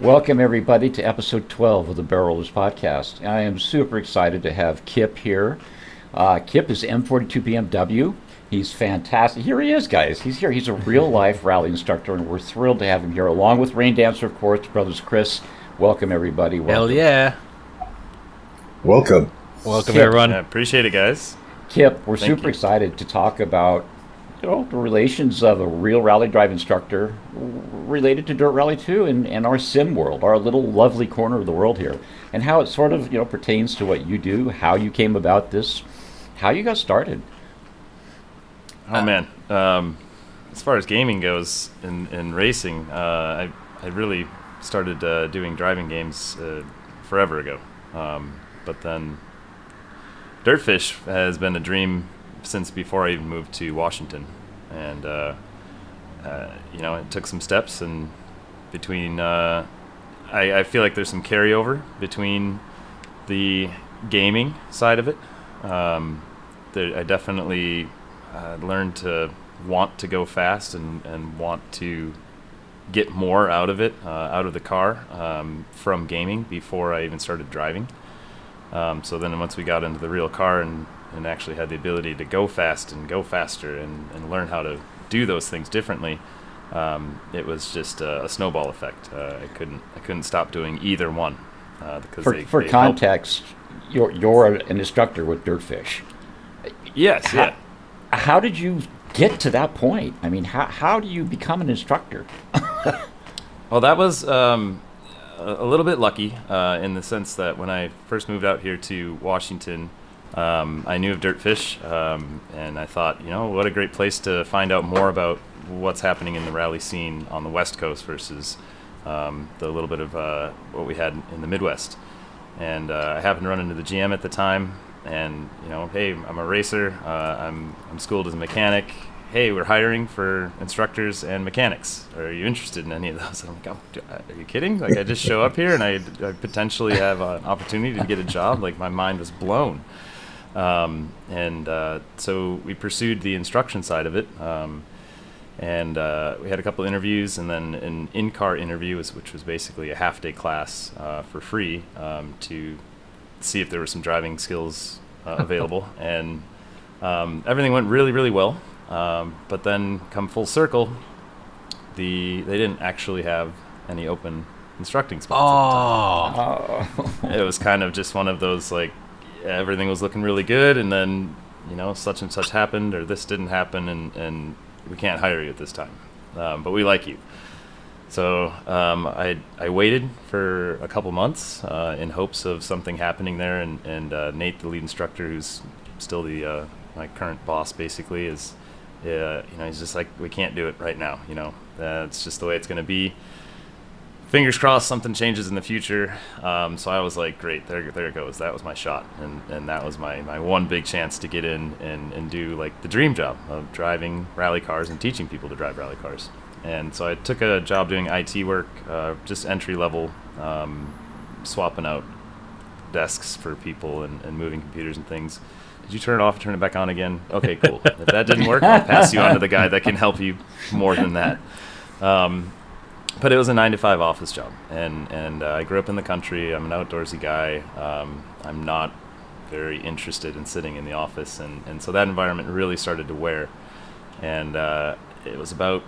Welcome, everybody, to episode 12 of the Barrelers Podcast. I am super excited to have Kip here. Kip is M42 BMW. He's fantastic. Here he is, guys. He's here. He's a real-life rally instructor, and we're thrilled to have him here, along with Rain Dancer, of course, BrothersChris. Welcome, everybody. Welcome. Hell yeah. Welcome. Welcome, Kip. everyone. I appreciate it, guys. Kip, we're Thank super you. excited to talk about the relations of a real rally drive instructor related to Dirt Rally 2 and our sim world, our little lovely corner of the world here, and how it sort of pertains to what you do, how you came about this, how you got started. Oh man, as far as gaming goes in racing, I really started doing driving games forever ago, but then Dirtfish has been a dream since before I even moved to Washington, and it took some steps, and between I feel like there's some carryover between the gaming side of it. I definitely learned to want to go fast and want to get more out of it, out of the car, from gaming before I even started driving. So then once we got into the real car and actually had the ability to go fast and go faster and learn how to do those things differently, it was just a snowball effect. I couldn't stop doing either one. Because For context, you're an instructor with Dirtfish. Yes, yeah. How did you get to that point? I mean, how do you become an instructor? Well, that was a little bit lucky in the sense that when I first moved out here to Washington, I knew of Dirtfish, and I thought, what a great place to find out more about what's happening in the rally scene on the West Coast versus the little bit of what we had in the Midwest. And I happened to run into the GM at the time, and hey, I'm a racer. I'm schooled as a mechanic. Hey, we're hiring for instructors and mechanics. Are you interested in any of those? And I'm like, are you kidding? Like, I just show up here and I potentially have an opportunity to get a job. Like, my mind was blown. So we pursued the instruction side of it. And we had a couple interviews, and then an in-car interview, which was basically a half-day class for free to see if there were some driving skills available. And everything went really, really well. But then, come full circle, they didn't actually have any open instructing spots. Oh. It was kind of just one of those, like, everything was looking really good, and then such and such happened, or this didn't happen, and we can't hire you at this time, but we like you. So I waited for a couple months in hopes of something happening there, and Nate, the lead instructor, who's still the my current boss, basically, is he's just like, we can't do it right now. It's just the way it's going to be. Fingers crossed something changes in the future. So I was like, great, there it goes. That was my shot, and that was my one big chance to get in and do like the dream job of driving rally cars and teaching people to drive rally cars. And so I took a job doing IT work, just entry level, swapping out desks for people and moving computers and things. Did you turn it off and turn it back on again? Okay, cool. If that didn't work, I'll pass you on to the guy that can help you more than that. But it was a 9-to-5 office job, and I grew up in the country. I'm an outdoorsy guy. I'm not very interested in sitting in the office, and so that environment really started to wear. And it was about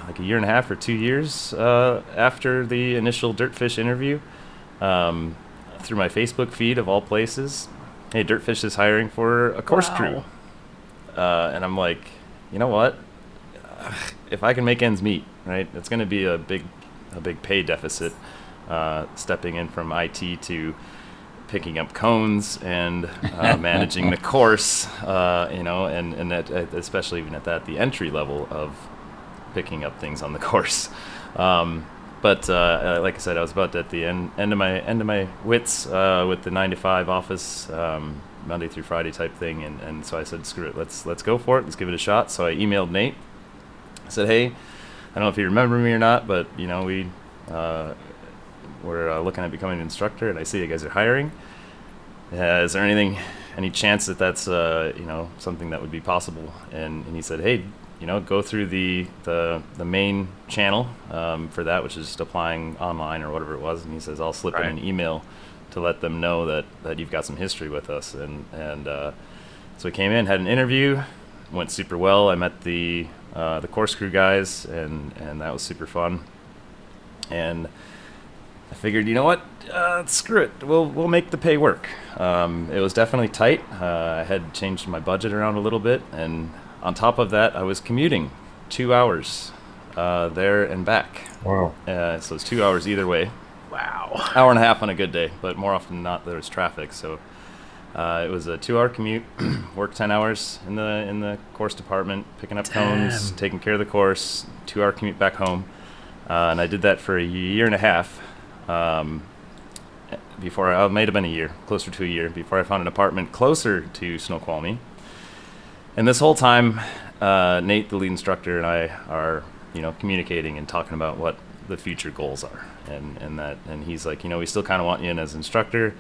like a year and a half or 2 years after the initial Dirtfish interview, through my Facebook feed of all places, hey, Dirtfish is hiring for a course crew. And I'm like, you know what? If I can make ends meet, right? It's going to be a big pay deficit, stepping in from IT to picking up cones and managing the course, and that, especially even at that, the entry level of picking up things on the course. But like I said, I was about at the end of my wits with the 9-to-5 office, Monday through Friday type thing, and so I said, screw it, let's go for it, let's give it a shot. So I emailed Nate. I said, hey, I don't know if you remember me or not, but we're looking at becoming an instructor, and I see you guys are hiring. Is there any chance that that's something that would be possible? And he said, hey, go through the main channel for that, which is just applying online or whatever it was. And he says, I'll slip in an email to let them know that you've got some history with us. And so we came in, had an interview, went super well. I met the course crew guys, and that was super fun. And I figured, you know what, screw it, we'll make the pay work. It was definitely tight. I had changed my budget around a little bit, and on top of that, I was commuting 2 hours there and back. Wow. So it's 2 hours either way. Wow. Hour and a half on a good day, but more often than not, there was traffic. So it was a 2 hour commute, worked 10 hours in the course department, picking up cones, taking care of the course, 2 hour commute back home. And I did that for a year and a half. Before it might have been a year, closer to a year, before I found an apartment closer to Snoqualmie. And this whole time, Nate, the lead instructor, and I are, communicating and talking about what the future goals are, and he's like, we still kind of want you in as instructor.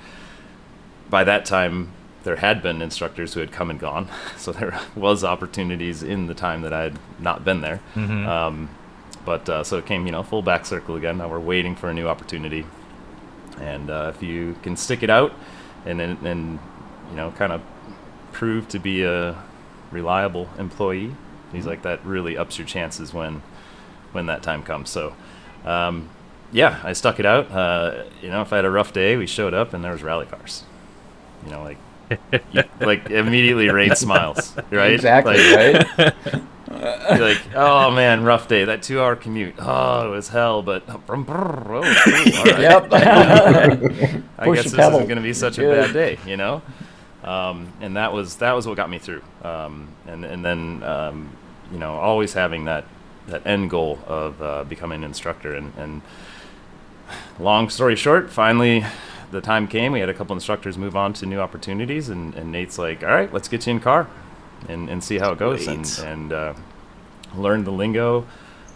By that time, there had been instructors who had come and gone, so there was opportunities in the time that I had not been there. Mm-hmm. So it came, full back circle again. Now we're waiting for a new opportunity. And if you can stick it out and kind of prove to be a reliable employee, he's like, that really ups your chances when that time comes. So, I stuck it out. If I had a rough day, we showed up and there was rally cars. Like immediately Rain smiles, right? Exactly, right? You're like, oh man, rough day. That 2 hour commute. Oh, it was hell. But all right. Yep. I Push guess the this pedal. isn't going to be such a bad day, And that was what got me through. And then always having that end goal of becoming an instructor. And long story short, finally the time came. We had a couple instructors move on to new opportunities, and Nate's like, all right, let's get you in car and see how it goes. And learn the lingo,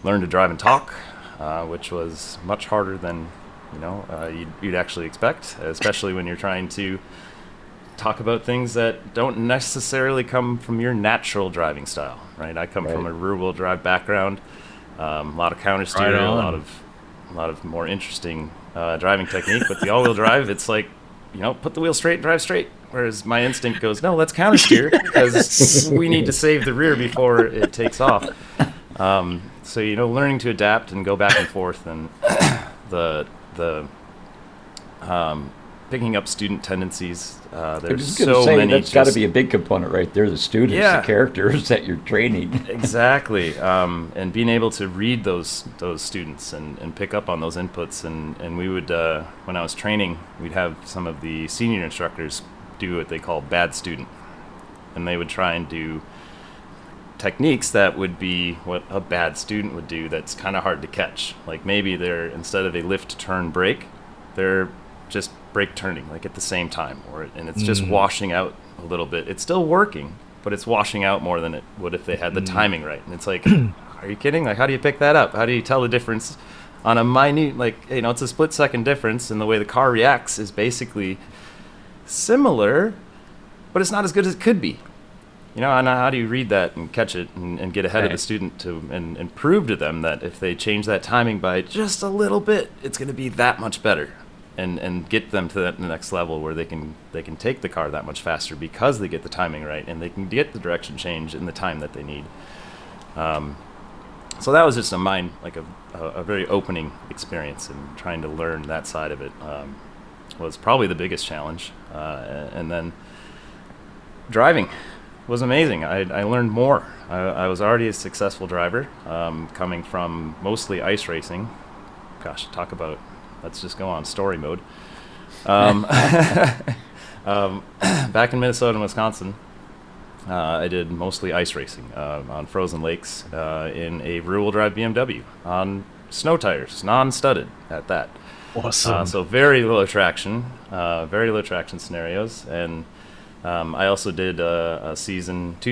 learn to drive and talk, which was much harder than you'd actually expect, especially when you're trying to talk about things that don't necessarily come from your natural driving style, right? I come from a rear-wheel drive background, a lot of counter steer, a lot of more interesting driving technique. But the all-wheel drive, it's like, put the wheel straight and drive straight. Whereas my instinct goes, no, let's counter steer because we need to save the rear before it takes off. So learning to adapt and go back and forth, and the picking up student tendencies. There's so many. That's got to be a big component right there. The students, the characters that you're training. Exactly, and being able to read those students and pick up on those inputs. And we would, when I was training, we'd have some of the senior instructors do what they call bad student, and they would try and do techniques that would be what a bad student would do. That's kind of hard to catch. Like maybe they're, instead of a lift, turn, brake, they're just brake turning like at the same time, and it's just washing out a little bit. It's still working, but it's washing out more than it would if they had the timing right. And it's like, are you kidding? Like, how do you pick that up? How do you tell the difference on a minute, it's a split second difference, and the way the car reacts is basically similar, but it's not as good as it could be. And how do you read that and catch it and get ahead of the student and prove to them that if they change that timing by just a little bit, it's going to be that much better, and get them to that next level where they can take the car that much faster because they get the timing right, and they can get the direction change in the time that they need. So that was just a very opening experience, and trying to learn that side of it was probably the biggest challenge. And then driving was amazing. I learned more. I was already a successful driver, coming from mostly ice racing. Gosh, talk about, let's just go on story mode. Back in Minnesota and Wisconsin, I did mostly ice racing on frozen lakes in a rear-wheel drive BMW on snow tires, non-studded at that. Awesome. So very low traction scenarios. And I also did 2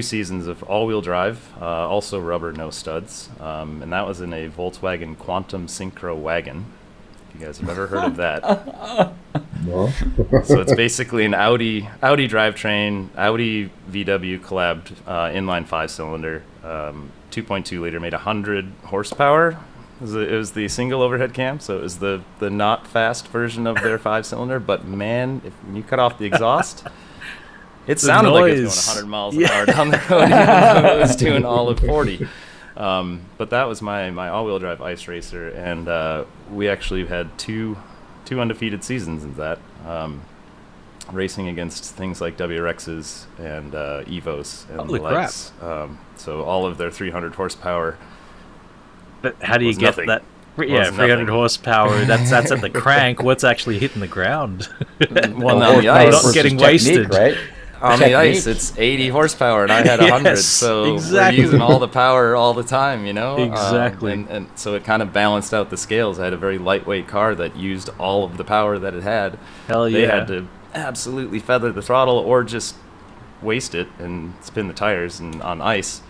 seasons of all-wheel drive, also rubber, no studs. And that was in a Volkswagen Quantum Synchro wagon. If you guys have ever heard of that. No. So it's basically an Audi drivetrain, Audi VW collabed inline 5-cylinder, 2 2.2 liter, made 100 horsepower. It was the single overhead cam, so it was the not fast version of their 5-cylinder. But man, when you cut off the exhaust, it sounded like it was going 100 miles an hour down the road, even though it was doing all of 40. But that was my all-wheel drive ice racer, and we actually had two undefeated seasons in that, racing against things like WRXs and Evos and Holy the likes. So all of their 300 horsepower. But how do you get nothing. that? Yeah, Was 300 nothing. horsepower. That's at the crank. What's actually hitting the ground? Well, on the ice, Not getting wasted. right? on the Technique. ice, it's 80 horsepower, and I had 100, Yes, so exactly. we're using all the power all the time, you know? Exactly. And so it kind of balanced out the scales. I had a very lightweight car that used all of the power that it had. Hell They yeah. had to absolutely feather the throttle or just waste it and spin the tires. And on ice,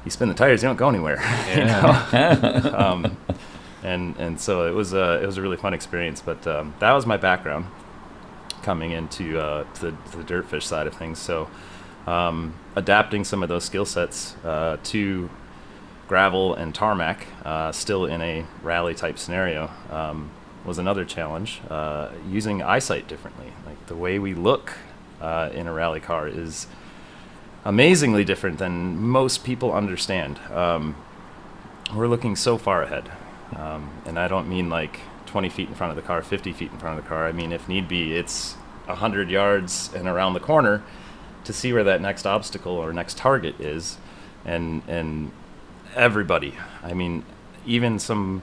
you spin the tires, you don't go anywhere. You know? And so it was a really fun experience. But that was my background coming into the Dirtfish side of things. So adapting some of those skill sets to gravel and tarmac, still in a rally type scenario, was another challenge. Using eyesight differently, like the way we look in a rally car is amazingly different than most people understand. We're looking so far ahead, and I don't mean like 20 feet in front of the car, 50 feet in front of the car. I mean, if need be, it's 100 yards and around the corner to see where that next obstacle or next target is. And everybody, I mean, even some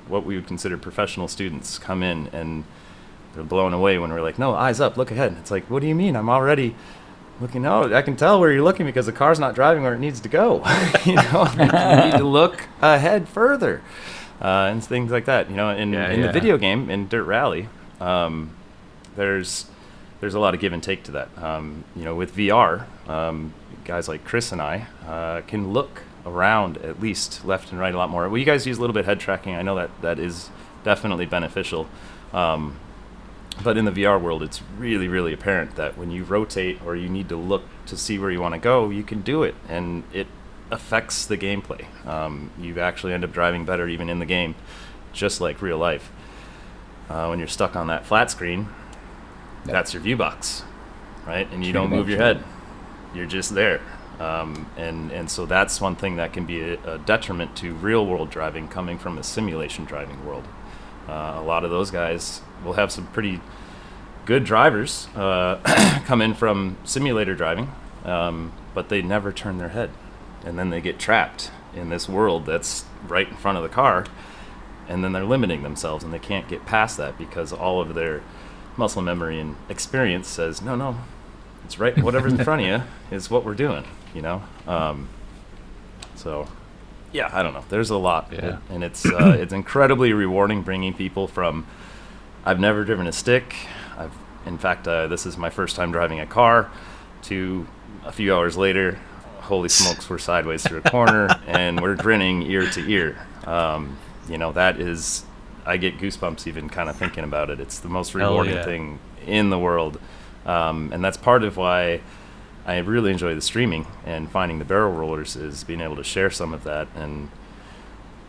what we would consider professional students come in and they're blown away when we're like, no, eyes up, look ahead. It's like, what do you mean? I'm already looking. No, I can tell where you're looking because the car's not driving where it needs to go. You know, you need to look ahead further. And things like that, you know. In the video game, in Dirt Rally, there's a lot of give and take to that. You know, with VR, guys like Chris and I can look around at least left and right a lot more. Well, you guys use a little bit head tracking. I know that is definitely beneficial. But in the VR world, it's really, really apparent that when you rotate or you need to look to see where you want to go, you can do it, and it affects the gameplay. You actually end up driving better even in the game, just like real life. When you're stuck on that flat screen, that's your view box, right? And you don't move your head. You're just there. And so that's one thing that can be a detriment to real world driving coming from a simulation driving world. A lot of those guys will have some pretty good drivers come in from simulator driving, but they never turn their head. And then they get trapped in this world that's right in front of the car, and then they're limiting themselves, and they can't get past that because all of their muscle memory and experience says, no, it's right, whatever's in front of you is what we're doing, you know? So, yeah, I don't know. There's a lot, and it's incredibly rewarding bringing people from, I've never driven a stick, in fact, this is my first time driving a car, to a few hours later, holy smokes, we're sideways through a corner and we're grinning ear to ear. You know, that is, I get goosebumps even kind of thinking about it. It's the most rewarding thing in the world. And that's part of why I really enjoy the streaming and finding the barrel rollers, is being able to share some of that. And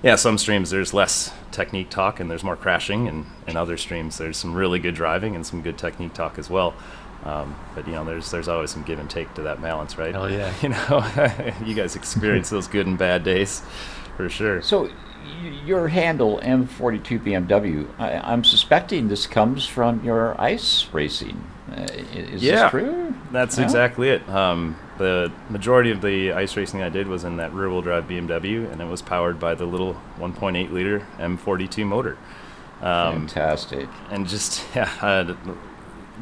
yeah, some streams there's less technique talk and there's more crashing, and other streams there's some really good driving and some good technique talk as well. But you know, there's always some give and take to that balance, right? Hell yeah. You know, you guys experience those good and bad days for sure. So your handle M42 BMW, I'm suspecting this comes from your ice racing. Is this true? That's exactly it. The majority of the ice racing I did was in that rear-wheel drive BMW, and it was powered by the little 1.8 liter M42 motor. Fantastic. And just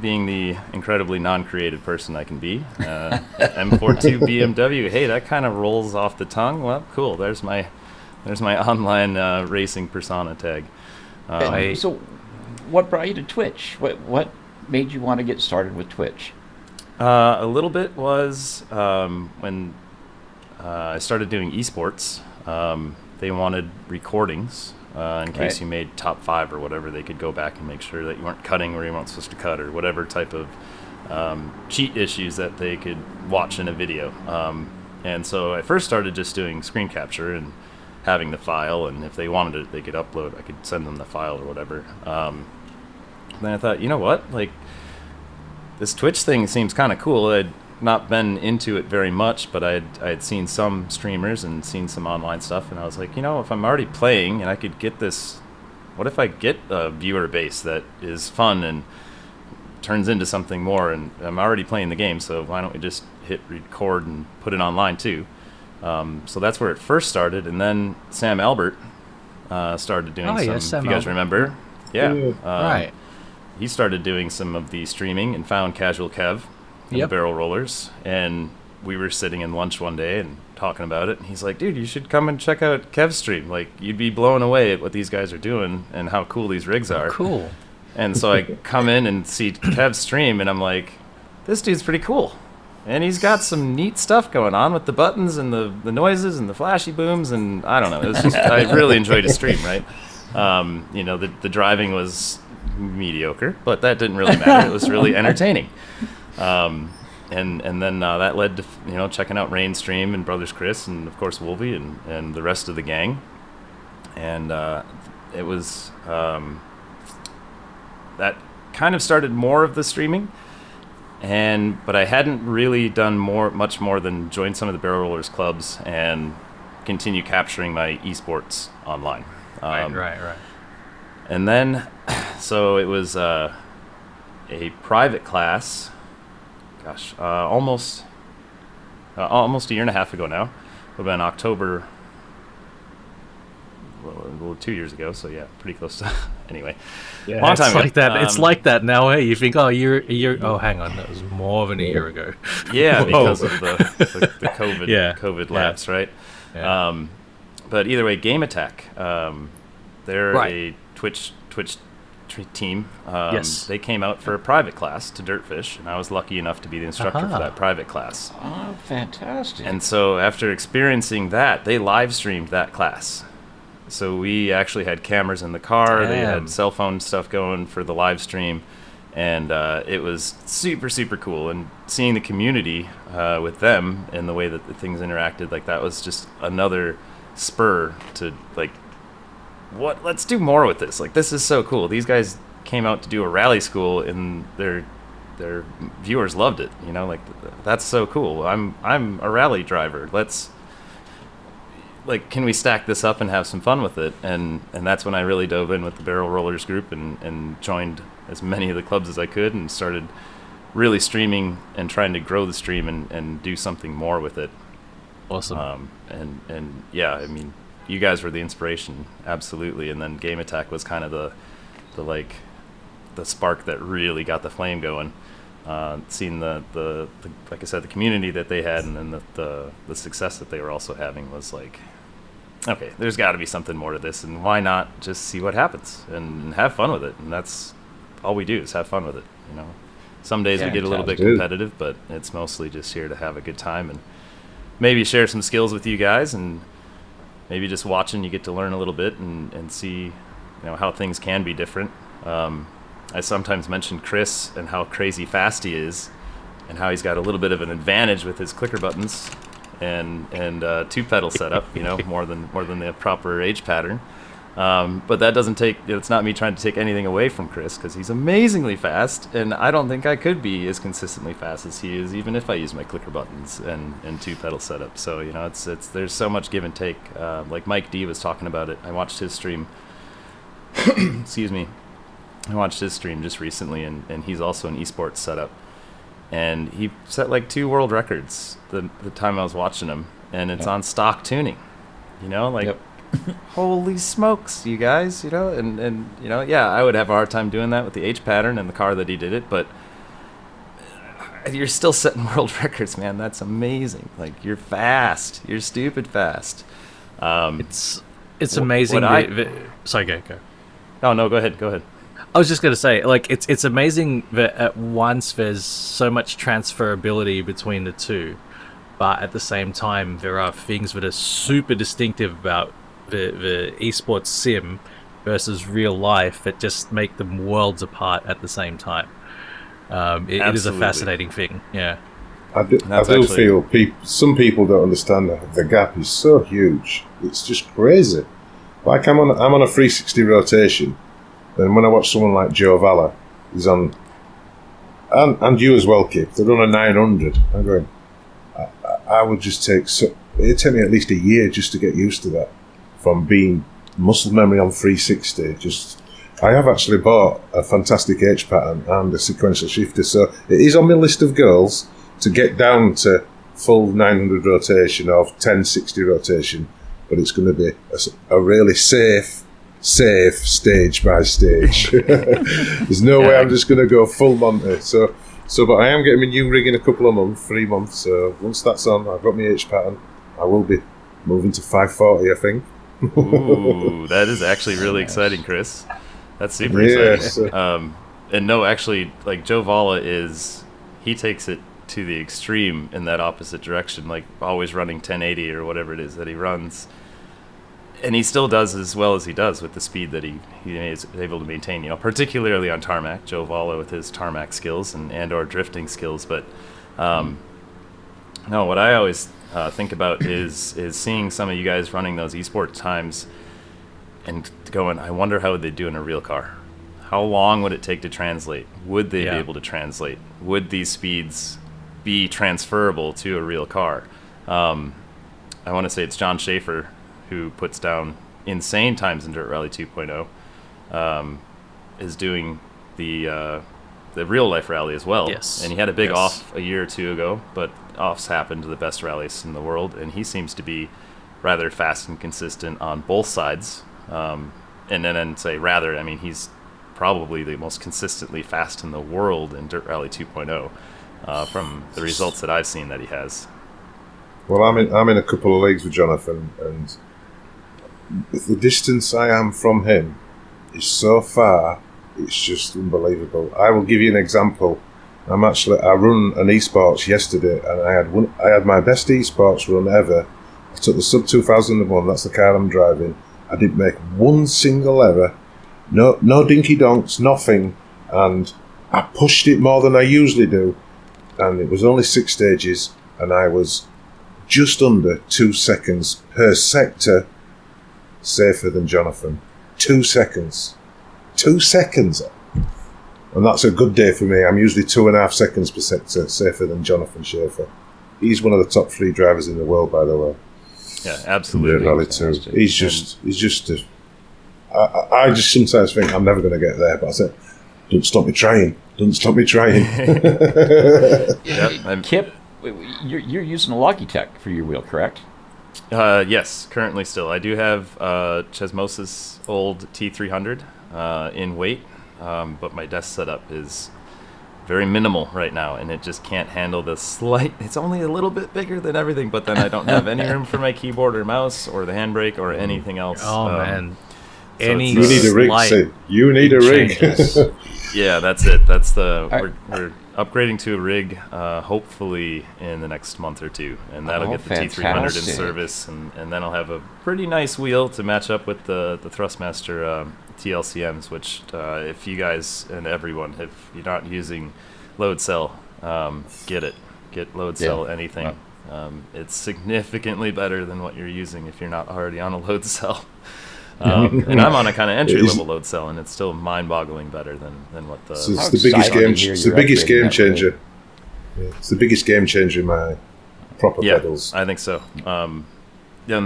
being the incredibly non-creative person I can be, M42 BMW. Hey, that kind of rolls off the tongue. Well, cool. There's my online racing persona tag. So, what brought you to Twitch? What made you want to get started with Twitch? A little bit was when I started doing esports. They wanted recordings. In case you made top 5 or whatever, they could go back and make sure that you weren't cutting where you weren't supposed to cut, or whatever type of cheat issues that they could watch in a video. And so I first started just doing screen capture and having the file, and if they wanted it, they could upload. I could send them the file or whatever. Then I thought, you know what, like, this Twitch thing seems kind of cool. I'd not been into it very much, but I'd seen some streamers and seen some online stuff, and I was like, you know, if I'm already playing and I could get this, what if I get a viewer base that is fun and turns into something more, and I'm already playing the game, so why don't we just hit record and put it online too? So that's where it first started, and then Sam Albert started doing some, Sam if you guys Albert. remember. Yeah. Right. He started doing some of the streaming and found Casual Kev and the barrel rollers, and we were sitting in lunch one day and talking about it, and he's like, dude, you should come and check out Kev's stream. Like, you'd be blown away at what these guys are doing and how cool these rigs are. Cool. And so I come in and see Kev's stream, and I'm like, this dude's pretty cool. And he's got some neat stuff going on with the buttons and the noises and the flashy booms, and I don't know. It was just, I really enjoyed his stream, right? You know, the driving was mediocre, but that didn't really matter. It was really entertaining. And then that led to, you know, checking out Rain stream and BrothersChris and, of course, Wolve and the rest of the gang. And it was... that kind of started more of the streaming, but I hadn't really done much more than join some of the barrel rollers clubs and continue capturing my esports online. Right. And then, so it was a private class. Gosh, almost a year and a half ago now. It would have been October. Well, 2 years ago, so yeah, pretty close to. Anyway, Yeah, long It's time ago. like that. It's like that now. Hey, you think, oh, a year. Oh, hang on, that was more than a year ago. Yeah, Whoa. because of the COVID COVID Yeah. lapse, right? Yeah. But either way, Game Attack, they're Right. a Twitch team. Yes. They came out for a private class to Dirtfish, and I was lucky enough to be the instructor Aha. for that private class. Oh, fantastic. And so after experiencing that, they live streamed that class. So we actually had cameras in the car. They Damn. had cell phone stuff going for the live stream. And it was super, super cool. And seeing the community with them and the way that the things interacted, like, that was just another spur to, like, let's do more with this. Like, this is so cool. These guys came out to do a rally school, and their viewers loved it. You know, like, that's so cool. I'm a rally driver. Let's, like, can we stack this up and have some fun with it? And that's when I really dove in with the Barrel Rollers group and joined as many of the clubs as I could and started really streaming and trying to grow the stream and do something more with it. Awesome. And yeah, I mean, you guys were the inspiration, absolutely. And then Game Attack was kind of the spark that really got the flame going. Seeing the like I said, the community that they had, and then the success that they were also having was like, okay, there's got to be something more to this, and why not just see what happens and have fun with it? And that's all we do, is have fun with it. You know, some days we get a little bit Fantastic. competitive, but it's mostly just here to have a good time and maybe share some skills with you guys, and maybe just watching you get to learn a little bit and see, you know, how things can be different. I sometimes mention Chris and how crazy fast he is, and how he's got a little bit of an advantage with his clicker buttons and two pedal setup, you know, more than the proper H pattern. But that doesn't take, it's not me trying to take anything away from Chris, because he's amazingly fast, and I don't think I could be as consistently fast as he is, even if I use my clicker buttons and two pedal setup. So, you know, it's there's so much give and take. Like Mike D was talking about it. I watched his stream. Excuse me. I watched his stream just recently, and he's also an esports setup. And he set like 2 world records the time I was watching him, and it's on stock tuning. You know, like, holy smokes, you guys, you know, and you know, yeah, I would have a hard time doing that with the H pattern and the car that he did it, but you're still setting world records, man. That's amazing. Like, you're fast. You're stupid fast. It's amazing. Sorry, go. Oh, no, go ahead. I was just going to say, like, it's amazing that at once there's so much transferability between the two, but at the same time there are things that are super distinctive about the esports sim versus real life that just make them worlds apart at the same time. It is a fascinating thing. Yeah. I do feel some people don't understand that the gap is so huge. It's just crazy. Like I'm on a 360 rotation, and when I watch someone like Joe Valla, he's on, and you as well, Kip, they're on a 900. I'm going, I would just it'd take me at least a year just to get used to that, from being muscle memory on 360. I have actually bought a fantastic H pattern and a sequential shifter, so it is on my list of goals to get down to full 900 rotation or 1060 rotation, but it's going to be a really safe stage by stage. There's no way I'm just going to go full Monty. So, but I am getting my new rig in a couple of months, 3 months. So once that's on, I've got my H pattern. I will be moving to 540, I think. Ooh, that is actually really exciting, Chris. That's super exciting. And no, actually, like Joe Valla he takes it to the extreme in that opposite direction, like always running 1080 or whatever it is that he runs, and he still does as well as he does with the speed that he is able to maintain, particularly on tarmac. Joe Valla with his tarmac skills and or drifting skills. But no, what I always think about is seeing some of you guys running those esport times and going, I wonder how would they do in a real car. How long would it take to translate? Would they be able to translate? Would these speeds be transferable to a real car? I want to say it's John Schaefer who puts down insane times in Dirt Rally 2.0, is doing the real life rally as well. Yes. And he had a big off a year or two ago, but offs happen to the best rallies in the world, and he seems to be rather fast and consistent on both sides. And then say rather, I mean, he's probably the most consistently fast in the world in Dirt Rally 2.0 from the results that I've seen that he has. Well, I'm in a couple of leagues with Jonathan, and the distance I am from him is so far, it's just unbelievable. I will give you an example. I run an esports yesterday, and I had my best esports run ever. I took the sub 2001. That's the car I'm driving. I didn't make one single error. No dinky donks, nothing, and I pushed it more than I usually do, and it was only 6 stages, and I was just under 2 seconds per sector safer than Jonathan. 2 seconds. 2 seconds. And that's a good day for me. I'm usually 2.5 seconds per sector safer than Jonathan Schaefer. He's one of the top 3 drivers in the world, by the way. Yeah, absolutely. Rally 2. He's just I just sometimes think I'm never going to get there, but I said, don't stop me trying. Don't stop me trying. Kip, you're using a Logitech for your wheel, correct? Yes, currently still. I do have Chesmosis old T300 in weight, but my desk setup is very minimal right now, and it just can't handle the slight. It's only a little bit bigger than everything, but then I don't have any room for my keyboard or mouse or the handbrake or anything else. Oh, man. So you need a rig, Sid. You need a rig. Yeah, that's it. That's we're upgrading to a rig, hopefully in the next month or two, and that'll get the T300 in service, and then I'll have a pretty nice wheel to match up with the Thrustmaster TLCMs. Which, if you guys and everyone, if you're not using load cell, get load cell anything. It's significantly better than what you're using if you're not already on a load cell. And I'm on a kind of entry-level load cell, and it's still mind-boggling better than what the. So it's the biggest game. It's the biggest game changer. It's the biggest game changer in my proper pedals. I think so. And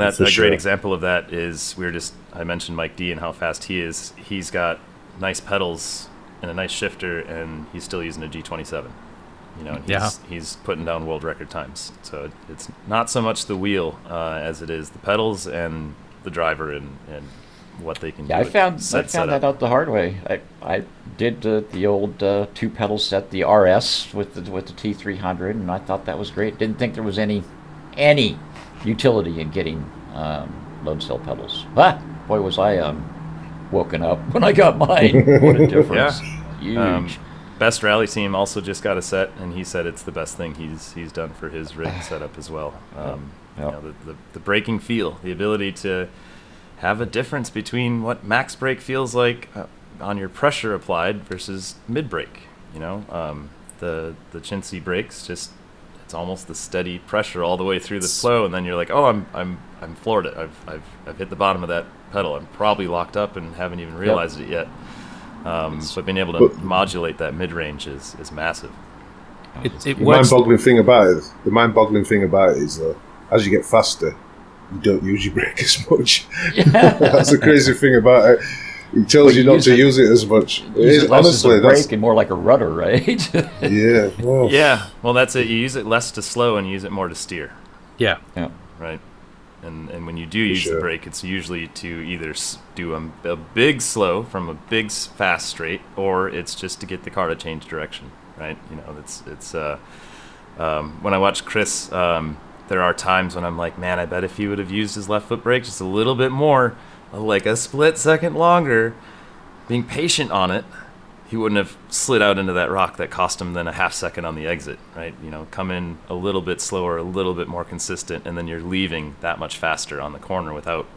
that's a great example of that is I mentioned Mike D and how fast he is. He's got nice pedals and a nice shifter, and he's still using a G27. And he's putting down world record times. So it's not so much the wheel as it is the pedals and the driver and what they can do. I found that out the hard way. I did the old 2-pedal set, the RS with the T300, and I thought that was great. Didn't think there was any utility in getting load cell pedals. But boy, was I woken up when I got mine. What a difference! Huge. Best Rally Team also just got a set, and he said it's the best thing he's done for his rig setup as well. The braking feel, the ability to have a difference between what max brake feels like on your pressure applied versus mid brake. The chintzy brakes, it's it's almost the steady pressure all the way through the slow, and then you're like, oh, I'm floored it. I've hit the bottom of that pedal. I'm probably locked up and haven't even realized it yet. But being able to modulate that mid range is massive. The mind-boggling thing about it is as you get faster, you don't use your brake as much. That's the crazy thing about it. It tells you not to use it as much. Use it less honestly, as a brake and more like a rudder, right? Yeah. Well. Yeah. Well, that's it. You use it less to slow and you use it more to steer. Yeah. Right. And when you do use the brake, it's usually to either do a big slow from a big fast straight, or it's just to get the car to change direction. Right. You know, it's when I watch Chris, there are times when I'm like, man, I bet if he would have used his left foot brake just a little bit more, like a split second longer, being patient on it, he wouldn't have slid out into that rock that cost him then a half second on the exit, right? You know, come in a little bit slower, a little bit more consistent, and then you're leaving that much faster on the corner without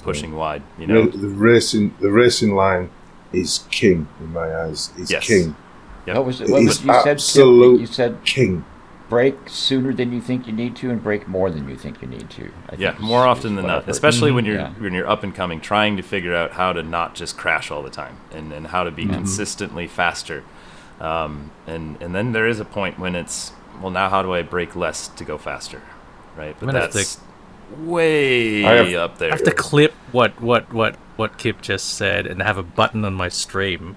pushing wide. You know, the racing line is king in my eyes. It's king. Yep. What was it? What was, you said king. Brake sooner than you think you need to, and brake more than you think you need to. I think more often than not, especially when you're up and coming, trying to figure out how to not just crash all the time, and how to be consistently faster. And then there is a point when it's, well, now how do I brake less to go faster, right? But that's way up there. I have to clip what Kip just said and have a button on my stream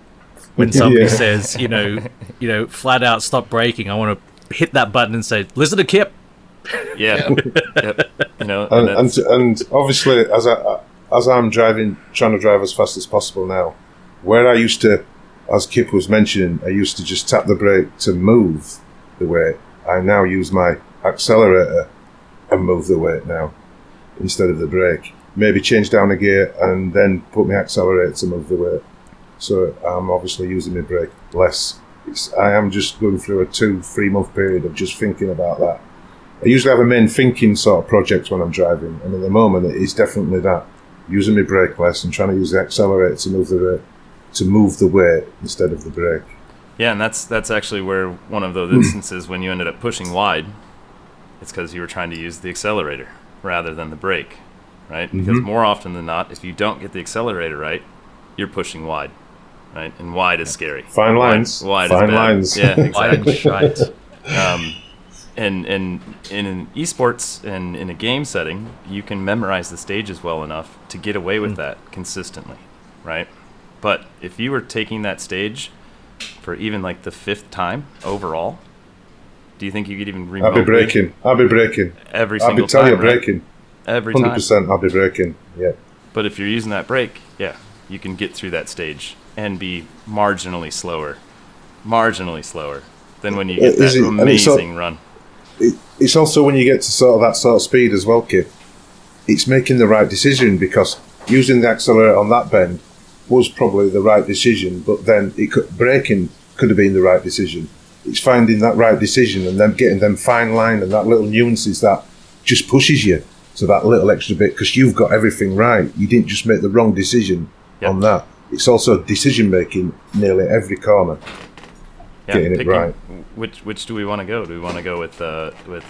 when somebody says, you know, flat out stop braking. I want to hit that button and say, listen to Kip. Yeah. Yep. You know, and obviously as I'm trying to drive as fast as possible now, where I used to, as Kip was mentioning, I used to just tap the brake to move the weight. I now use my accelerator and move the weight now instead of the brake. Maybe change down a gear and then put my accelerator to move the weight. So I'm obviously using my brake less. I am just going through a 2-3 month period of just thinking about that. I usually have a main thinking sort of project when I'm driving, and at the moment it is definitely that, using my brake less and trying to use the accelerator to move the weight instead of the brake. Yeah, and that's actually where one of those instances when you ended up pushing wide, it's because you were trying to use the accelerator rather than the brake, right? Because more often than not, if you don't get the accelerator right, you're pushing wide. Right, and wide is scary. Fine lines. Wide Fine is bad. lines. Yeah, exactly. Right. And in an esports and in a game setting, you can memorize the stages well enough to get away with that consistently, right? But if you were taking that stage for even like the 5th time overall, do you think you could even remotely? I'll be braking. Every single time. I'll be braking. Every 100%, time. I'll be braking. Yeah. But if you're using that brake, you can get through that stage and be marginally slower than when you get that amazing run. It's also when you get to that sort of speed as well, Kip, it's making the right decision, because using the accelerator on that bend was probably the right decision, but then braking could have been the right decision. It's finding that right decision and then getting them fine line and that little nuances that just pushes you to that little extra bit, because you've got everything right. You didn't just make the wrong decision on that. It's also decision making nearly every corner. Getting it right. Which do we want to go? Do we want to go with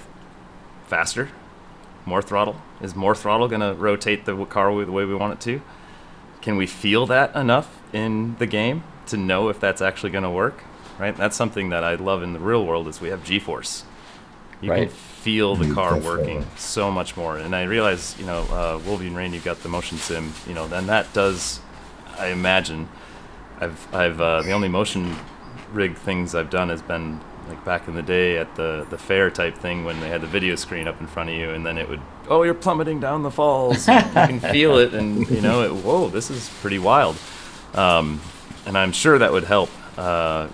faster, more throttle? Is more throttle going to rotate the car the way we want it to? Can we feel that enough in the game to know if that's actually going to work? Right. That's something that I love in the real world is we have Gforce. You can feel the car working so much more. And I realize, Wolve and Rain, you've got the motion sim, then that does. I imagine I've the only motion rig things I've done has been like back in the day at the fair type thing when they had the video screen up in front of you, and then it would, you're plummeting down the falls. You can feel it, and whoa, this is pretty wild. And I'm sure that would help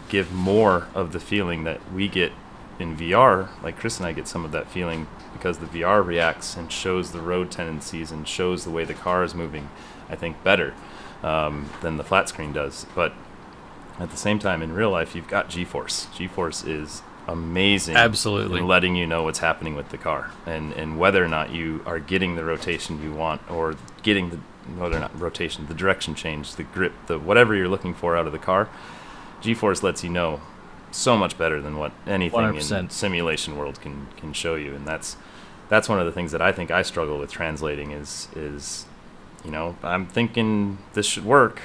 give more of the feeling that we get in VR. Like Chris and I get some of that feeling because the VR reacts and shows the road tendencies and shows the way the car is moving, I think, better than the flat screen does. But at the same time, in real life, you've got Gforce. Gforce is amazing. Absolutely. In letting you know what's happening with the car and whether or not you are getting the rotation you want, or getting the direction change, the grip, the whatever you're looking for out of the car. Gforce lets you know so much better than what anything 100%. in simulation world can show you, and that's one of the things that I think I struggle with translating is you know, I'm thinking this should work,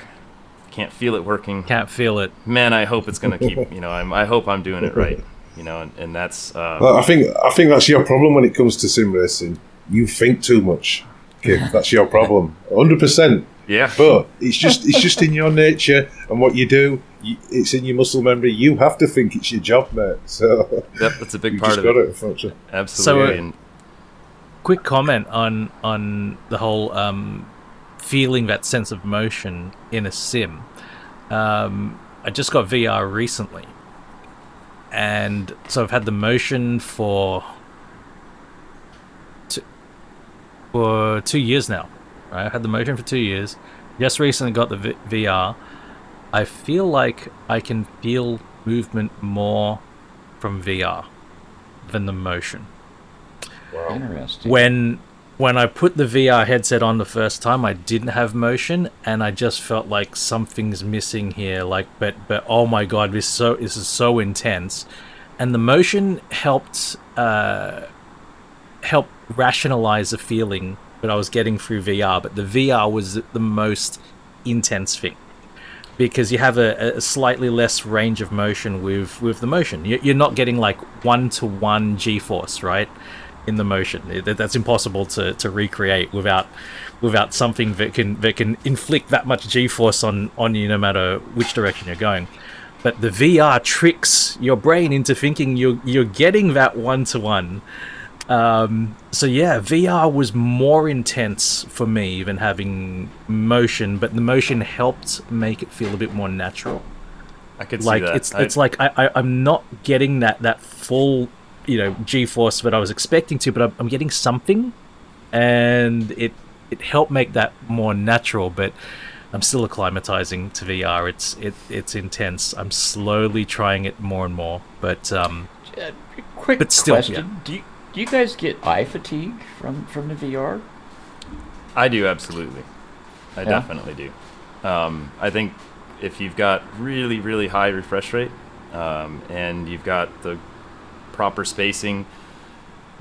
can't feel it working, Can't feel it. man, I hope it's gonna keep, you know, I hope I'm doing it right, you know, and that's Well, I think that's your problem when it comes to sim racing. You think too much, Kip. That's your problem, 100%. yeah, But it's just in your nature and what you do. It's in your muscle memory. You have to think it's your job, mate. So yep, that's a big you part just of got it. unfortunately. Absolutely. So, and Quick comment on the whole feeling that sense of motion in a sim. I just got VR recently, and so I've had the motion for 2 years now. Right? I've had the motion for 2 years. Just recently got the VR. I feel like I can feel movement more from VR than the motion. Interesting. When I put the VR headset on the first time, I didn't have motion, and I just felt like something's missing here. Like, but oh my god, this is so intense, and the motion helped rationalize the feeling that I was getting through VR. But the VR was the most intense thing, because you have a slightly less range of motion with the motion. You're not getting like 1-to-1 Gforce, right? In the motion, that's impossible to recreate without something that can inflict that much G-force on you, no matter which direction you're going. But the VR tricks your brain into thinking you're getting that 1-to-1. So yeah, VR was more intense for me than having motion, but the motion helped make it feel a bit more natural. I could Like see that. it's like I'm not getting that full, you know, G-force that I was expecting to, but I'm getting something, and it helped make that more natural. But I'm still acclimatizing to VR. It's intense. I'm slowly trying it more and more, but Quick but still, question: Do you guys get eye fatigue from the VR? I do, absolutely. I Yeah? definitely do. I think if you've got really, really high refresh rate, and you've got the proper spacing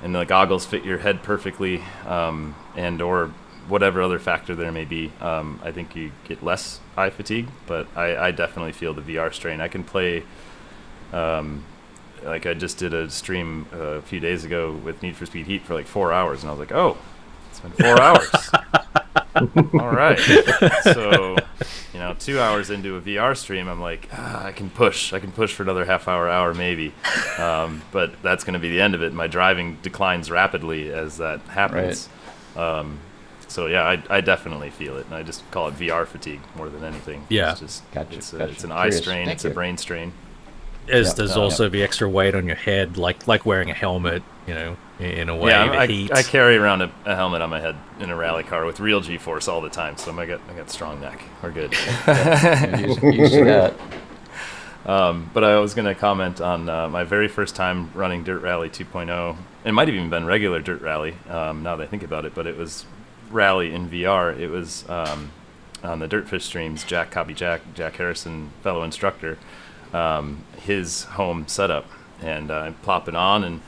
and the goggles fit your head perfectly, and or whatever other factor there may be, I think you get less eye fatigue, but I definitely feel the VR strain. I can play, like I just did a stream a few days ago with Need for Speed Heat for like 4 hours, and I was like, oh, it's been 4 hours. All right. So, you know, 2 hours into a VR stream, I'm like, I can push for another half hour maybe. But that's going to be the end of it. My driving declines rapidly as that happens. Right. So yeah, I definitely feel it, and I just call it VR fatigue more than anything. Yeah. It's just, Gotcha, it's gotcha. an eye Curious. strain, Thank it's you. a brain strain. There's also the extra weight on your head, like wearing a helmet, you know, in a way. Yeah, the heat. I carry around a helmet on my head in a rally car with real G-force all the time, so I got strong neck. We're good. Used to that. But I was going to comment on my very first time running Dirt Rally 2.0. It might have even been regular Dirt Rally, now that I think about it, but it was Rally in VR. It was on the Dirtfish streams, Jack Harrison, fellow instructor, his home setup, and I plop it on, and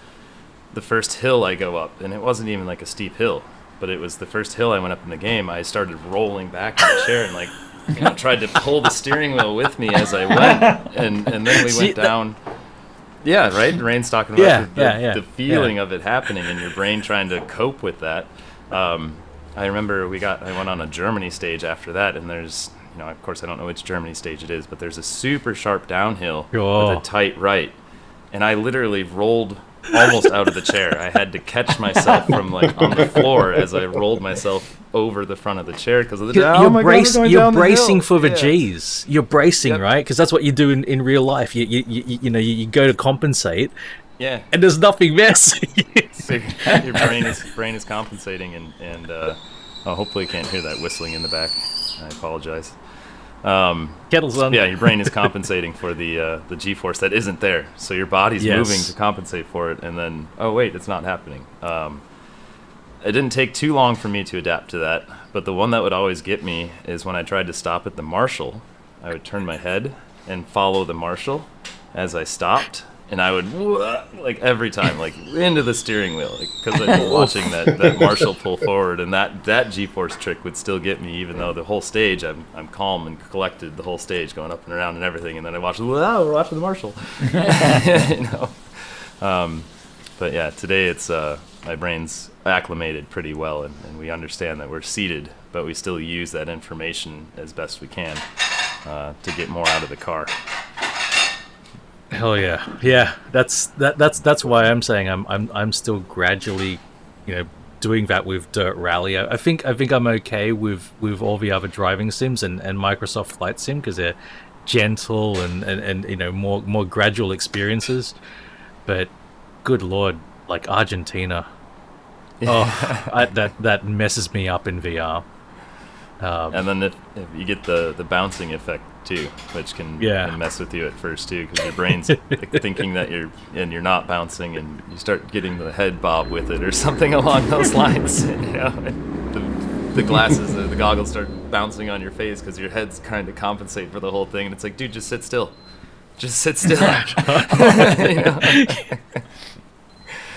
the first hill I go up, and it wasn't even like a steep hill, but it was the first hill I went up in the game. I started rolling back in the chair and like, you know, tried to pull the steering wheel with me as I went, and then we went down. Yeah, right. Rain's talking about the feeling of it happening and your brain trying to cope with that. I remember I went on a Germany stage after that, and there's, you know, of course I don't know which Germany stage it is, but there's a super sharp downhill with a tight right, and I literally rolled almost out of the chair. I had to catch myself from like on the floor as I rolled myself over the front of the chair because of the You're bracing for the G's. You're bracing, Yep. right? Because that's what you do in real life. You know, you go to compensate. Yeah. And there's nothing there. So your brain is compensating, and hopefully you can't hear that whistling in the back. I apologize. Kettle's on. Yeah, your brain is compensating for the G-force that isn't there. So your body's moving to compensate for it, and then, oh wait, it's not happening. It didn't take too long for me to adapt to that, but the one that would always get me is when I tried to stop at the marshal. I would turn my head and follow the marshal, as I stopped, and I would like every time, like into the steering wheel, because I'd be watching that Marshall pull forward, and that Gforce trick would still get me, even though the whole stage I'm calm and collected the whole stage, going up and around and everything, and then I watch, wow, we're watching the Marshall, you know. But yeah, today it's my brain's acclimated pretty well, and we understand that we're seated, but we still use that information as best we can to get more out of the car. Hell yeah, yeah. That's why I'm saying I'm still gradually, doing that with Dirt Rally. I think I'm okay with all the other driving sims and Microsoft Flight Sim, because they're gentle and more gradual experiences. But good lord, like Argentina, that messes me up in VR. And then if you get the bouncing effect too, which can mess with you at first too, because your brain's thinking that you're not bouncing, and you start getting the head bob with it or something along those lines. The glasses, the goggles start bouncing on your face because your head's trying to compensate for the whole thing, and it's like, dude, just sit still. Just sit still.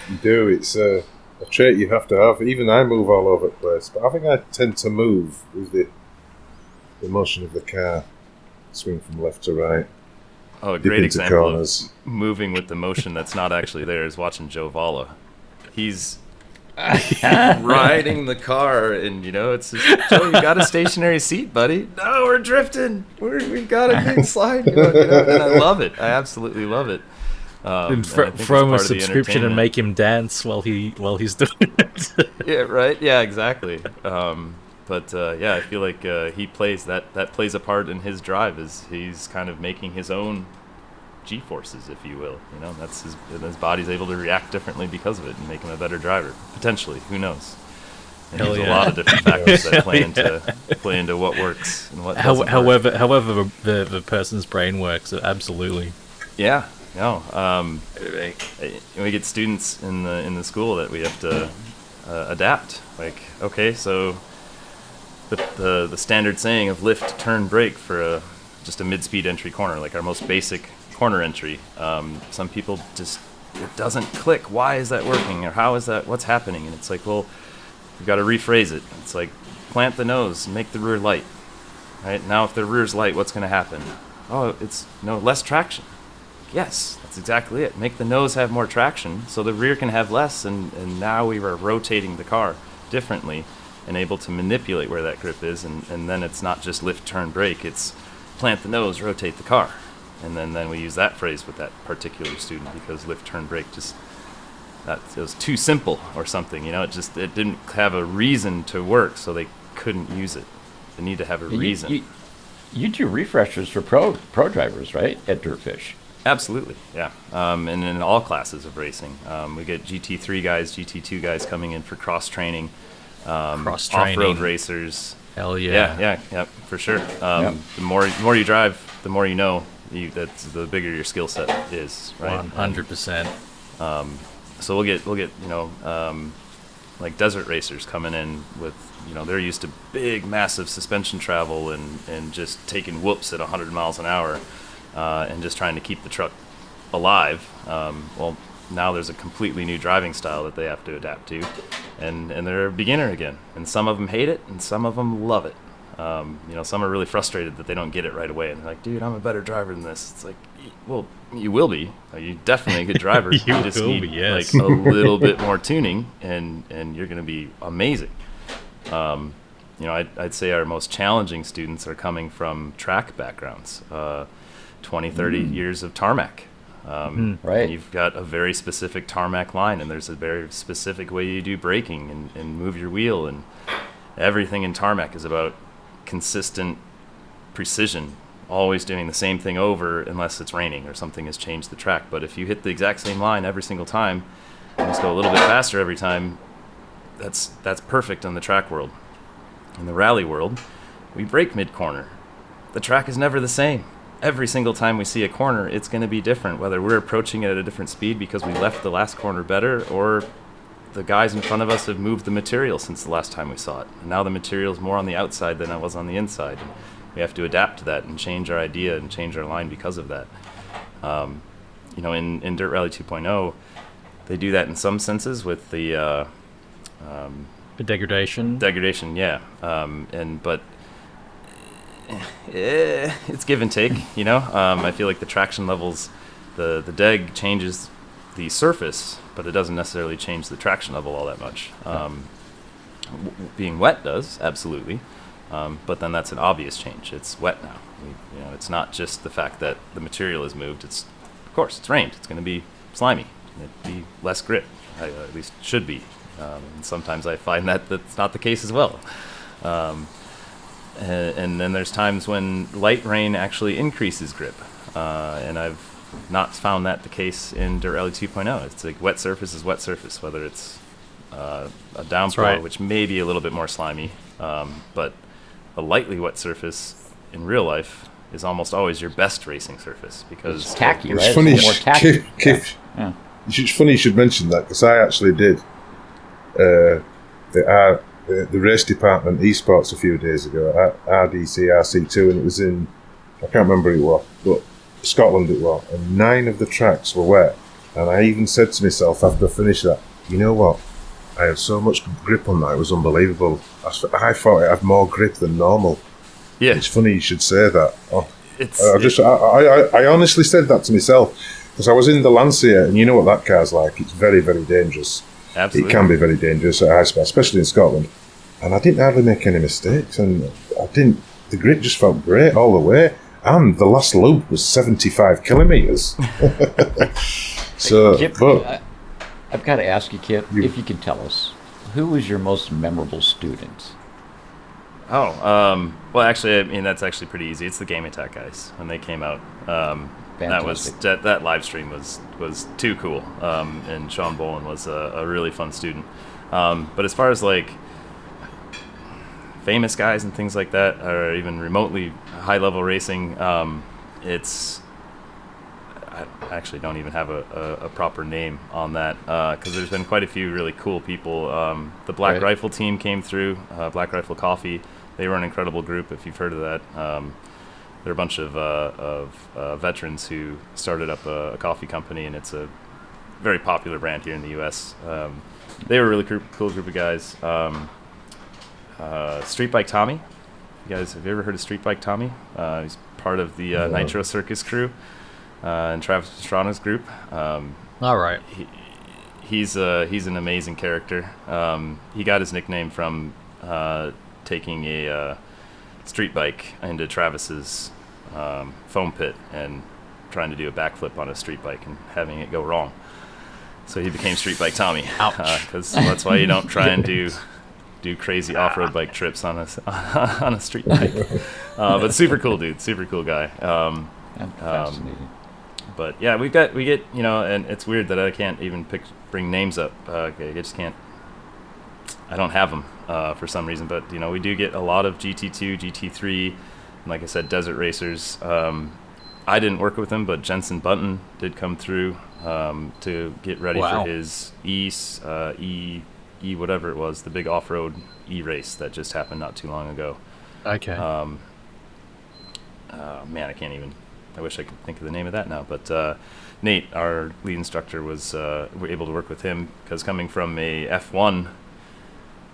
You do. It's a trait you have to have. Even I move all over the place, but I think I tend to move with the motion of the car. Swing from left to right. Oh, a great example of moving with the motion that's not actually there is watching Joe Valla. He's riding the car, and it's just, Joe, you got a stationary seat, buddy. No, we're drifting. We've got a big slide going. And I love it. I absolutely love it. And throw him a subscription and make him dance while he's doing it. Yeah, right. Yeah, exactly. But I feel like he plays that plays a part in his drive. Is he's kind of making his own G-forces, if you will. That's his body's able to react differently because of it and make him a better driver. Potentially, who knows? And there's a lot of different factors that play into what works and what doesn't however work. the person's brain works, absolutely. Yeah. No. We get students in the school that we have to adapt. Like, okay, so the standard saying of lift, turn, brake for just a mid-speed entry corner, like our most basic corner entry. Some people just, it doesn't click. Why is that working? Or how is that? What's happening? And it's like, well, you've got to rephrase it. It's like, plant the nose, make the rear light. Right now, if the rear's light, what's going to happen? Oh, it's less traction. Yes, that's exactly it. Make the nose have more traction so the rear can have less, and now we are rotating the car differently and able to manipulate where that grip is, and then it's not just lift, turn, brake, it's plant the nose, rotate the car. And then we use that phrase with that particular student because lift, turn, brake it was too simple or something, it didn't have a reason to work, so they couldn't use it. They need to have a reason. You do refreshers for pro drivers, right, at Dirtfish? Absolutely, yeah. And in all classes of racing. We get GT3 guys, GT2 guys coming in for cross-training. Off-road racers. Hell yeah. Yeah, for sure. The more you drive, the more you know. That's the bigger your skill set is, right? 100%. So we'll get like desert racers coming in with, they're used to big, massive suspension travel and just taking whoops at 100 miles an hour. And just trying to keep the truck alive. Well, now there's a completely new driving style that they have to adapt to, and they're a beginner again. And some of them hate it, and some of them love it. Some are really frustrated that they don't get it right away, and they're like, "Dude, I'm a better driver than this." It's like, well, you will be. You're definitely a good driver. you just need like a little bit more tuning, and you're going to be amazing. I'd say our most challenging students are coming from track backgrounds. 20, 30 years of tarmac. Right. You've got a very specific tarmac line, and there's a very specific way you do braking and move your wheel, and everything in tarmac is about consistent precision, always doing the same thing over unless it's raining or something has changed the track. But if you hit the exact same line every single time and just go a little bit faster every time, that's perfect in the track world. In the rally world, we brake mid-corner. The track is never the same. Every single time we see a corner, it's going to be different, whether we're approaching it at a different speed because we left the last corner better, or the guys in front of us have moved the material since the last time we saw it. And now the material's more on the outside than it was on the inside. And we have to adapt to that and change our idea and change our line because of that. You know, in Dirt Rally 2.0, they do that in some senses with the degradation. Degradation, yeah. But it's give and take, you know. I feel like the traction levels, the deg changes the surface, but it doesn't necessarily change the traction level all that much. Being wet does, absolutely. But then that's an obvious change. It's wet now. You know, it's not just the fact that the material is moved. Of course, it's rained. It's going to be slimy. It'd be less grip. At least it should be. And sometimes I find that that's not the case as well. And then there's times when light rain actually increases grip. And I've not found that the case in Dirt Rally 2.0. It's like wet surface is wet surface, whether it's a downpour, right. which may be a little bit more slimy. But a lightly wet surface in real life is almost always your best racing surface because it's tacky, right? It's funny, It's more tacky. Kip, Yeah. It's funny you should mention that because I actually did the race department esports a few days ago at RDC RC2, and it was in, I can't remember who it was, but Scotland it was, and 9 of the tracks were wet. And I even said to myself after I finished that, you know what? I had so much grip on that, it was unbelievable. I thought it had more grip than normal. Yeah, It's funny you should say that. Oh, it's I honestly said that to myself because I was in the Lancia, and you know what that car's like. It's very, very dangerous. absolutely. It can be very dangerous at high speed, especially in Scotland. And I didn't hardly make any mistakes, and the grip just felt great all the way. And the last loop was 75 kilometres. So, Kip, but I've got to ask you, Kip, if you can tell us, who was your most memorable student? Well, actually, I mean that's actually pretty easy. It's the Game Attack guys when they came out. Fantastic. That live stream was too cool. And Sean Boland was a really fun student. But as far as like famous guys and things like that, or even remotely high level racing, I actually don't even have a proper name on that because there's been quite a few really cool people. The Black Rifle team came through, Black Rifle Coffee. They were an incredible group, if you've heard of that. They're a bunch of veterans who started up a coffee company, and it's a very popular brand here in the U.S. They were a really cool group of guys. Street Bike Tommy. You guys, have you ever heard of Street Bike Tommy? He's part of the Nitro Circus crew. And Travis Pastrana's group. All right. He's an amazing character. He got his nickname from taking a street bike into Travis's foam pit and trying to do a backflip on a street bike and having it go wrong. So he became Street Bike Tommy. Ouch. Because that's why you don't try and do crazy off-road bike trips on a street bike. But super cool dude, super cool guy. Fascinating. But yeah, we get, you know, and it's weird that I can't even bring names up. I just can't. I don't have them for some reason. But you know, we do get a lot of GT2, GT3, and like I said, desert racers. I didn't work with him, but Jensen Bunton did come through to get ready for his E whatever it was, the big off-road E race that just happened not too long ago. Okay. Man, I wish I could think of the name of that now, but Nate, our lead instructor, was we're able to work with him because coming from a F1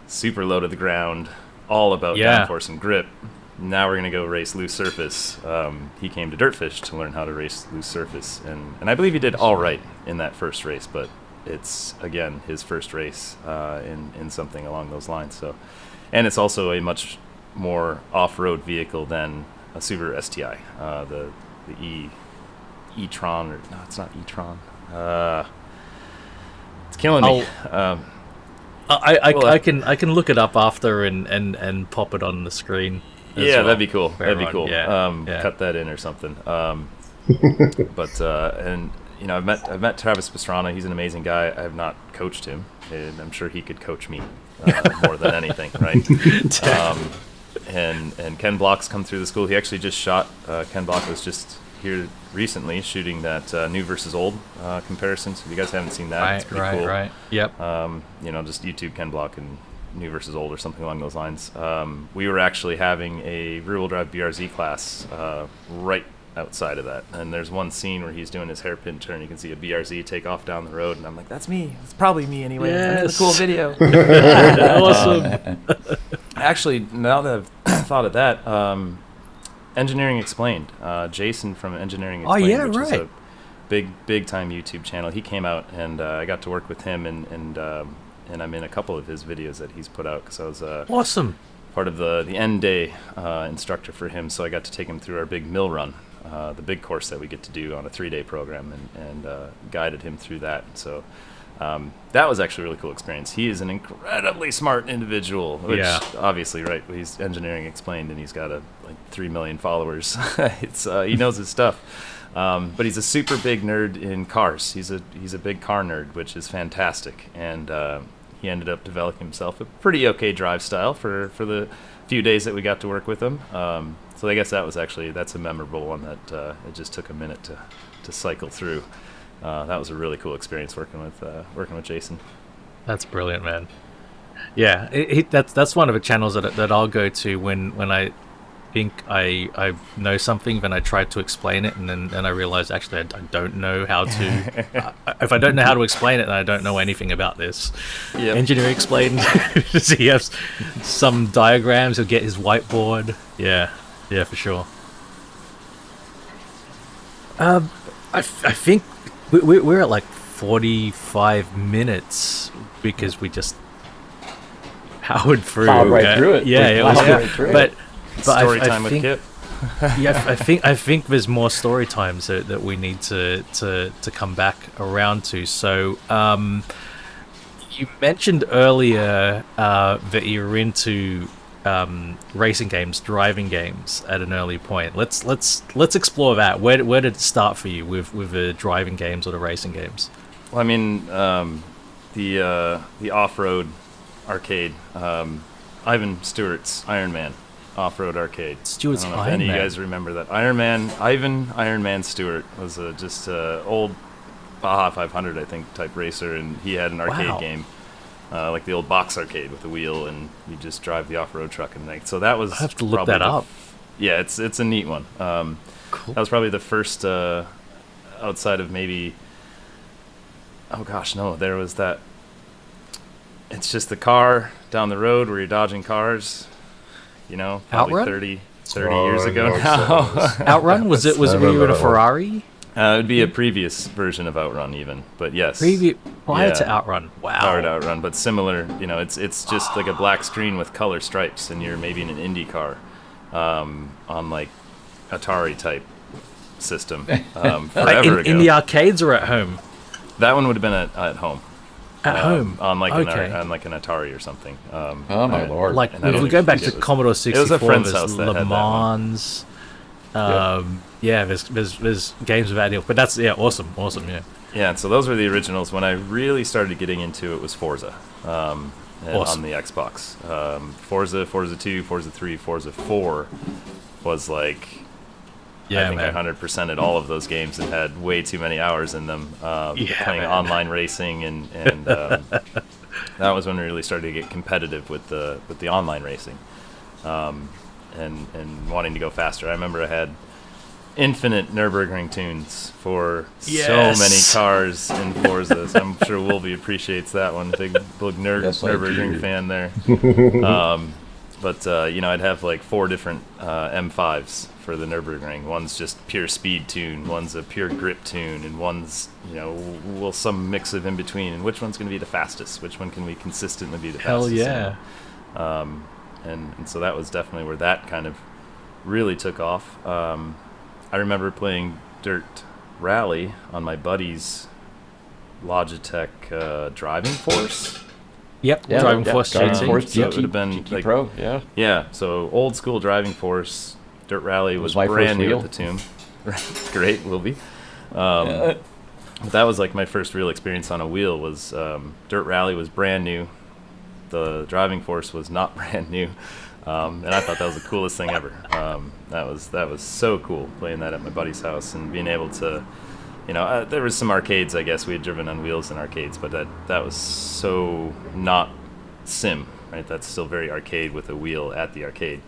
super low to the ground, all about downforce and grip, now we're going to go race loose surface. He came to Dirtfish to learn how to race loose surface, and I believe he did all right in that first race, but it's, again, his first race in something along those lines. So, and it's also a much more off-road vehicle than a Subaru STI, the e-tron, or no, it's not e-tron. It's killing me. I can look it up after and pop it on the screen. Yeah, well that'd be cool. That'd be cool. Yeah. Cut that in or something. But and you know, I've met Travis Pastrana. He's an amazing guy. I have not coached him, and I'm sure he could coach me more than anything, right? And Ken Block's come through the school. He actually just shot. Ken Block was just here recently shooting that new versus old comparison. So if you guys haven't seen that, it's pretty cool. Right. Yep. You know, just YouTube Ken Block and new versus old or something along those lines. We were actually having a rear-wheel drive BRZ class right outside of that. And there's one scene where he's doing his hairpin turn. You can see a BRZ take off down the road, and I'm like, that's me. It's probably me anyway. I'm in the cool video. Awesome. Actually, now that I've thought of that, Engineering Explained, Jason from Engineering Explained, which is a big time YouTube channel. He came out, and I got to work with him, and I'm in a couple of his videos that he's put out, because I was Awesome. part of the end day instructor for him. So I got to take him through our big mill run, the big course that we get to do on a 3-day program, and guided him through that. So that was actually a really cool experience. He is an incredibly smart individual, which obviously, right, he's Engineering Explained, and he's got like 3 million followers. He knows his stuff. But he's a super big nerd in cars. He's a big car nerd, which is fantastic. And he ended up developing himself a pretty okay drive style for the few days that we got to work with him. So I guess that's a memorable one that it just took a minute to cycle through. That was a really cool experience working with Jason. That's brilliant, man. Yeah, that's one of the channels that I'll go to when I think I know something, then I try to explain it, and then I realize actually I don't know how to. If I don't know how to explain it, then I don't know anything about this. Yep. Engineer Explained. He has some diagrams. He'll get his whiteboard. Yeah, for sure. I think we're at like 45 minutes because we just powered through. Plowed right through it. Yeah, it was. Right through it. But Story I time with think, Kip. Yeah, I think there's more story times that we need to come back around to. So, you mentioned earlier that you were into racing games, driving games at an early point. Let's explore that. Where did it start for you with the driving games or the racing games? Well, I mean, the off-road arcade, Ivan Stewart's Iron Man off-road arcade. Stewart's I don't know if Iron any Man. of you guys remember that. Iron Man Stewart was just a old Baja 500, I think, type racer, and he had an arcade Wow. game, like the old box arcade with the wheel, and you just drive the off-road truck and like. So that was. I have to look probably that up. Yeah, it's a neat one. Cool. That was probably the first outside of maybe. Oh gosh, no! There was that. It's just the car down the road where you're dodging cars. You know, probably Outrun? 30 Oh, years ago Lord, now. Outrun? Was it? I Were you remember in a that one. Ferrari? It would be a previous version of Outrun, even. But yes, Prior Yeah. to Outrun. Wow. Powered Outrun, but similar. You know, it's just like a black screen with color stripes, and you're maybe in an Indy car, on like Atari type system. Forever ago. In the arcades or at home? That one would have been at home. At home. On like Okay. an Atari or something. Oh my lord! Like And I if don't we go even back think to it was- Commodore it 64, was a friend's there's house that Le had that one. Mans. There's games of that deal, but that's awesome, yeah. Yeah, and so those were the originals. When I really started getting into it was Forza, and Awesome. on the Xbox. Forza 2, Forza 3, Forza 4 was like, I think man. I 100%ed all of those games and had way too many hours in them, playing man. online racing, and that was when we really started to get competitive with the online racing, and wanting to go faster. I remember I had infinite Nürburgring tunes for so many cars in Forza. So I'm sure Wolve appreciates that one. Big Yes, I Nürburgring do. fan there. But I'd have like 4 different M5s for the Nürburgring. One's just pure speed tune, one's a pure grip tune, and one's some mix of in between. And which one's going to be the fastest? Which one can we consistently be the Hell fastest? yeah. And so that was definitely where that kind of really took off. I remember playing Dirt Rally on my buddy's Logitech Driving Force. Yep, Yeah, Driving yeah, Force Driving GT. Force So it GT, would have been GT like- Pro. Yeah. Yeah, so old school Driving Force. Dirt Rally was my brand first new wheel. at the tomb. Great, will be. But that was like my first real experience on a wheel. Was Dirt Rally was brand new. The Driving Force was not brand new, and I thought that was the coolest thing ever. That was so cool playing that at my buddy's house and being able to, there was some arcades. I guess we had driven on wheels in arcades, but that was so not sim, right? That's still very arcade with a wheel at the arcade.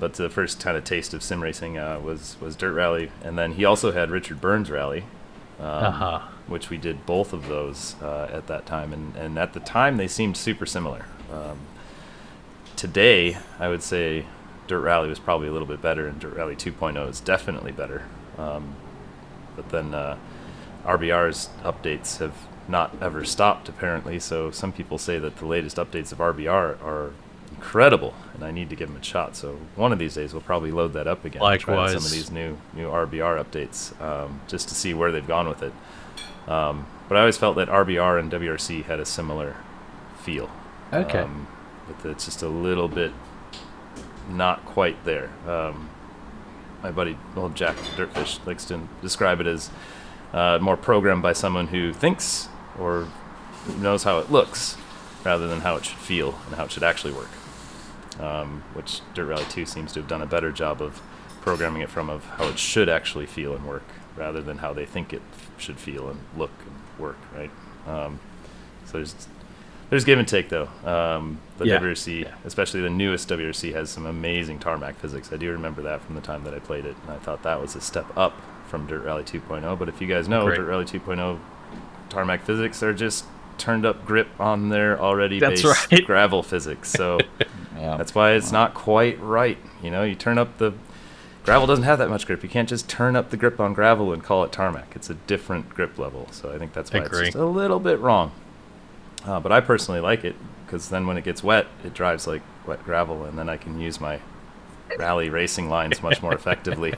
but the first kind of taste of sim racing was Dirt Rally, and then he also had Richard Burns Rally, which we did both of those at that time, and at the time they seemed super similar. Today, I would say Dirt Rally was probably a little bit better, and Dirt Rally 2.0 is definitely better. But then RBR's updates have not ever stopped, apparently, so some people say that the latest updates of RBR are incredible, and I need to give them a shot. So one of these days we'll probably load that up again. Likewise. Try out some of these new RBR updates, just to see where they've gone with it. But I always felt that RBR and WRC had a similar feel. Okay. But it's just a little bit not quite there. My buddy, Jack Dirtfish, likes to describe it as more programmed by someone who thinks or knows how it looks rather than how it should feel and how it should actually work. Which Dirt Rally 2 seems to have done a better job of programming it from of how it should actually feel and work rather than how they think it should feel and look and work, right? So there's give and take, though. The WRC, especially the newest WRC, has some amazing tarmac physics. I do remember that from the time that I played it, and I thought that was a step up from Dirt Rally 2.0. But if you guys know, Dirt Rally 2.0 tarmac physics are just turned up grip on their already based gravel physics. So that's why it's not quite right. You know, you turn up the gravel doesn't have that much grip. You can't just turn up the grip on gravel and call it tarmac. It's a different grip level. So I think that's why it's just a little bit wrong. But I personally like it because then when it gets wet, it drives like wet gravel, and then I can use my rally racing lines much more effectively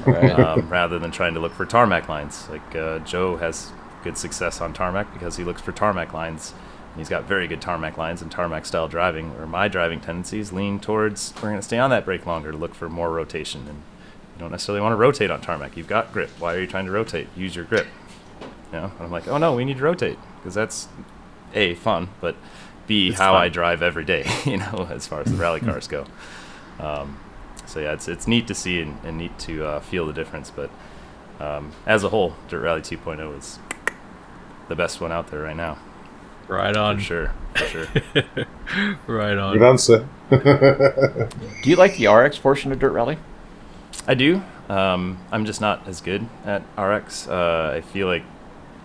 rather than trying to look for tarmac lines. Like Joe has good success on tarmac because he looks for tarmac lines. And he's got very good tarmac lines and tarmac style driving, where my driving tendencies lean towards we're going to stay on that brake longer to look for more rotation. And you don't necessarily want to rotate on tarmac. You've got grip. Why are you trying to rotate? Use your grip. You know? And I'm like, oh no, we need to rotate because that's A, fun, but B, it's how fun. I drive every day, you know, as far as the rally cars go. So yeah, it's neat to see and neat to feel the difference. But as a whole, Dirt Rally 2.0 is the best one out there right now. Right on. For sure. Right on. Good answer. Do you like the RX portion of Dirt Rally? I do. I'm just not as good at RX. I feel like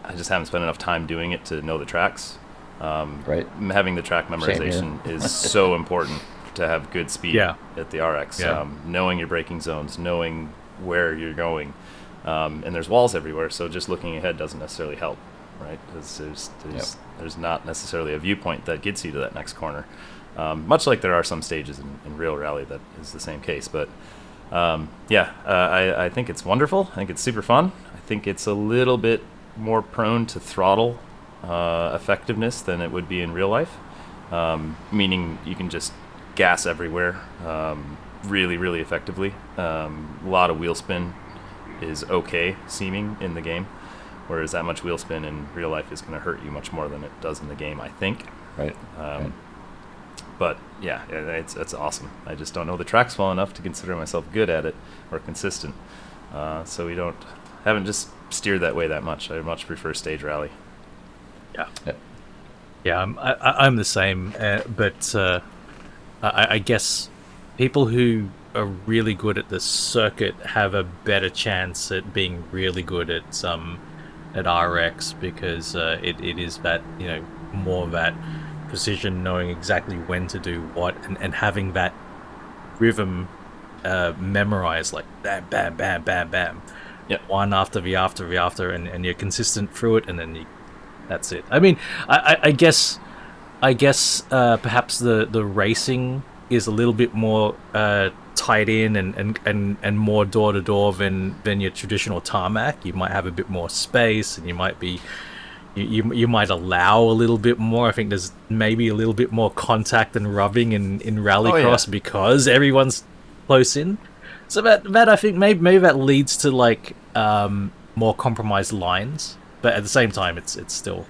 I just haven't spent enough time doing it to know the tracks. Having the track memorization is so important to have good speed at the RX. Knowing your braking zones, knowing where you're going, and there's walls everywhere, so just looking ahead doesn't necessarily help, right? Because there's not necessarily a viewpoint that gets you to that next corner, much like there are some stages in real rally that is the same case. But I think it's wonderful. I think it's super fun. I think it's a little bit more prone to throttle effectiveness than it would be in real life, meaning you can just gas everywhere really, really effectively. A lot of wheel spin is okay seeming in the game, whereas that much wheel spin in real life is going to hurt you much more than it does in the game, I think. Right. But yeah, it's awesome. I just don't know the tracks well enough to consider myself good at it or consistent. So we haven't just steered that way that much. I much prefer stage rally. I'm the same, but I guess people who are really good at the circuit have a better chance at being really good at RX because it is that, you know, more that precision, knowing exactly when to do what, and having that rhythm memorized, like bam, bam, bam, bam, bam. One after the after, and you're consistent through it, and then that's it. I mean, I guess perhaps the racing is a little bit more tied in and more door to door than your traditional tarmac. You might have a bit more space, and you might be you might allow a little bit more. I think there's maybe a little bit more contact and rubbing in rallycross because everyone's close in. So that I think maybe that leads to like more compromised lines, but at the same time it's still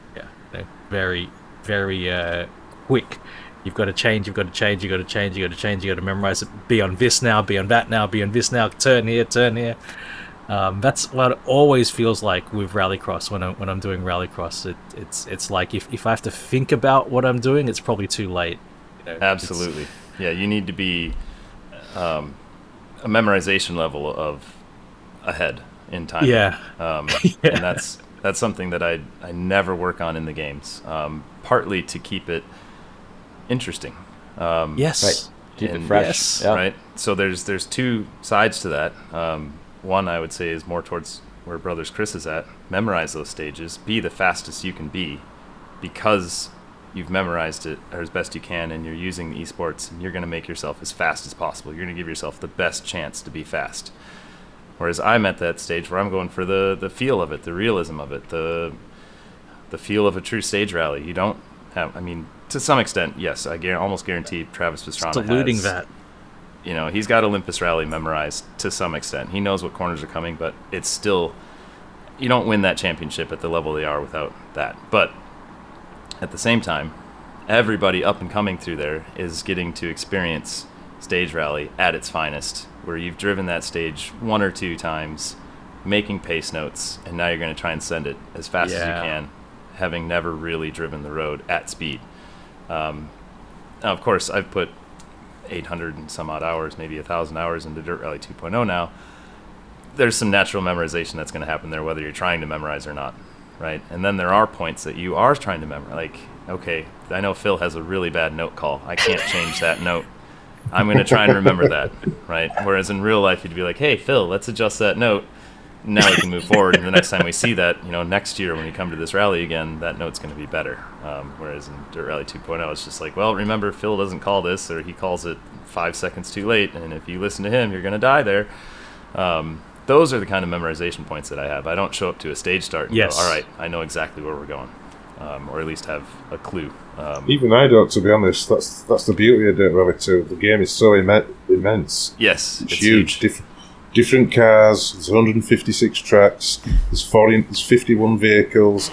very, very quick. You've got to change, you've got to memorize it. Be on this now, be on that now, be on this now, turn here. That's what it always feels like with rallycross when I'm doing rallycross. It's like if I have to think about what I'm doing, it's probably too late. Absolutely. Yeah, you need to be a memorization level of ahead in time. Yeah. And that's something that I never work on in the games, partly to keep it interesting. Yes. Right. Keep it fresh. Yes. Yeah. Right. So there's two sides to that. One, I would say, is more towards where BrothersChris is at. Memorize those stages. Be the fastest you can be, because you've memorized it as best you can, and you're using the esports, and you're going to make yourself as fast as possible. You're going to give yourself the best chance to be fast. Whereas I'm at that stage where I'm going for the feel of it, the realism of it, the feel of a true stage rally. You don't have, I mean, to some extent, yes, I almost guarantee Travis Pastrana Diluting has, that. you know, he's got Olympus Rally memorized to some extent. He knows what corners are coming, but it's still, you don't win that championship at the level they are without that. But at the same time, everybody up and coming through there is getting to experience stage rally at its finest, where you've driven that stage one or two times, making pace notes, and now you're going to try and send it as fast as you can, having never really driven the road at speed. Now, of course, I've put 800 and some odd hours, maybe 1,000 hours into Dirt Rally 2.0 now. There's some natural memorization that's going to happen there, whether you're trying to memorize or not, right? And then there are points that you are trying to memorize. Like, okay, I know Phil has a really bad note call. I can't change that note. I'm going to try and remember that, right? Whereas in real life, you'd be like, hey, Phil, let's adjust that note. Now we can move forward. And the next time we see that, you know, next year when you come to this rally again, that note's going to be better. Whereas in Dirt Rally 2.0, it's just like, well, remember, Phil doesn't call this, or he calls it 5 seconds too late. And if you listen to him, you're going to die there. Those are the kind of memorization points that I have. I don't show up to a stage start and go, all right, I know exactly where we're going, or at least have a clue. Even I don't, to be honest. That's the beauty of Dirt Rally 2. The game is so immense. Yes, it's huge. Different cars. There's 156 tracks. There's 51 vehicles.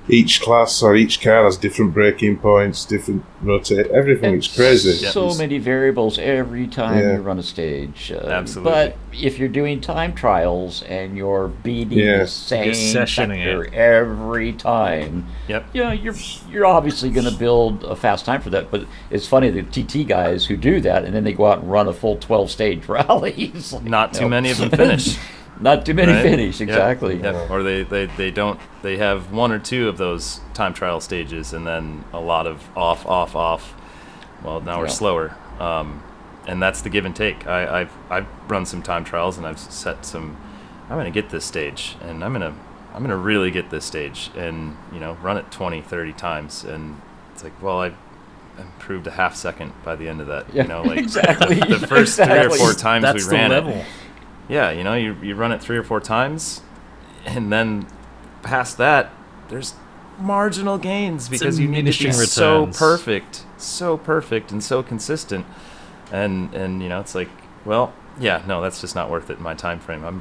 Each class or each car has different braking points, different rotate. Everything is crazy. So many variables every time you run a stage. Absolutely. But if you're doing time trials and you're beating the same sector every time, you're obviously going to build a fast time for that. But it's funny, the TT guys who do that, and then they go out and run a full 12-stage rally. Like, not too many of them finish. Not too many finish, exactly. Yep. Or they don't. They have one or two of those time trial stages, and then a lot of off. Well, now we're slower, and that's the give and take. I've run some time trials, and I've set some. I'm going to get this stage, and I'm gonna really get this stage, and run it 20, 30 times, and it's like, well, I improved a half second by the end of that. Exactly. The first 3 or 4 times that's we ran the level. it. Yeah, you run it 3 or 4 times, and then past that, there's marginal gains because you need to be so perfect, and so consistent, and it's like, well, that's just not worth it in my time frame. I'm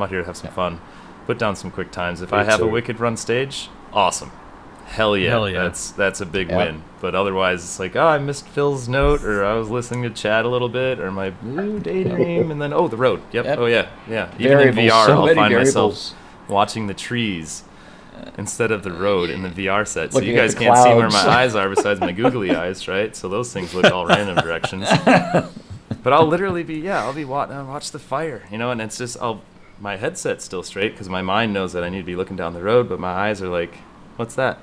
out here to have some fun, put down some quick times. If I have a wicked run stage, awesome. Hell yeah. That's a big win. But otherwise, it's like, I missed Phil's note, or I was listening to Chad a little bit, or my blue daydream, and then the road. Oh yeah. Even in VR, I'll find myself watching the trees instead of the road in the VR set. So you guys can't see where my eyes are besides my googly eyes, right? So those things look all random directions. But I'll literally watch the fire, and it's just my headset's still straight because my mind knows that I need to be looking down the road, but my eyes are like, what's that?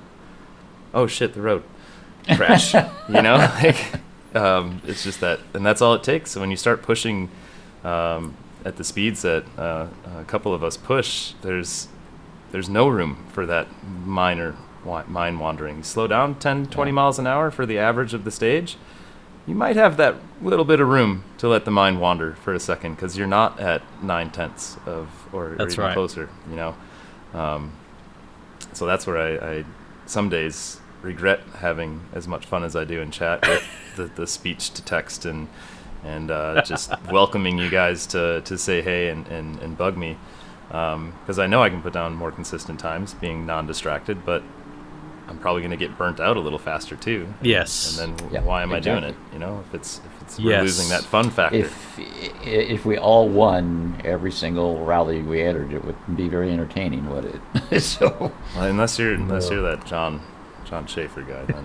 Oh shit, the road. Crash. It's just that, and that's all it takes. So when you start pushing at the speeds that a couple of us push, there's no room for that mind wandering. You slow down 10, 20 miles an hour for the average of the stage, you might have that little bit of room to let the mind wander for a second, because you're not at 9/10 or even closer, so that's where I some days regret having as much fun as I do in chat with the speech to text and just welcoming you guys to say hey and bug me, because I know I can put down more consistent times being non-distracted, but I'm probably going to get burnt out a little faster too. Yes. And then why am I doing it? If it's we're losing that fun factor. If we all won every single rally we entered, it would be very entertaining, would it? Well, unless you're that John John Schaefer guy. Then.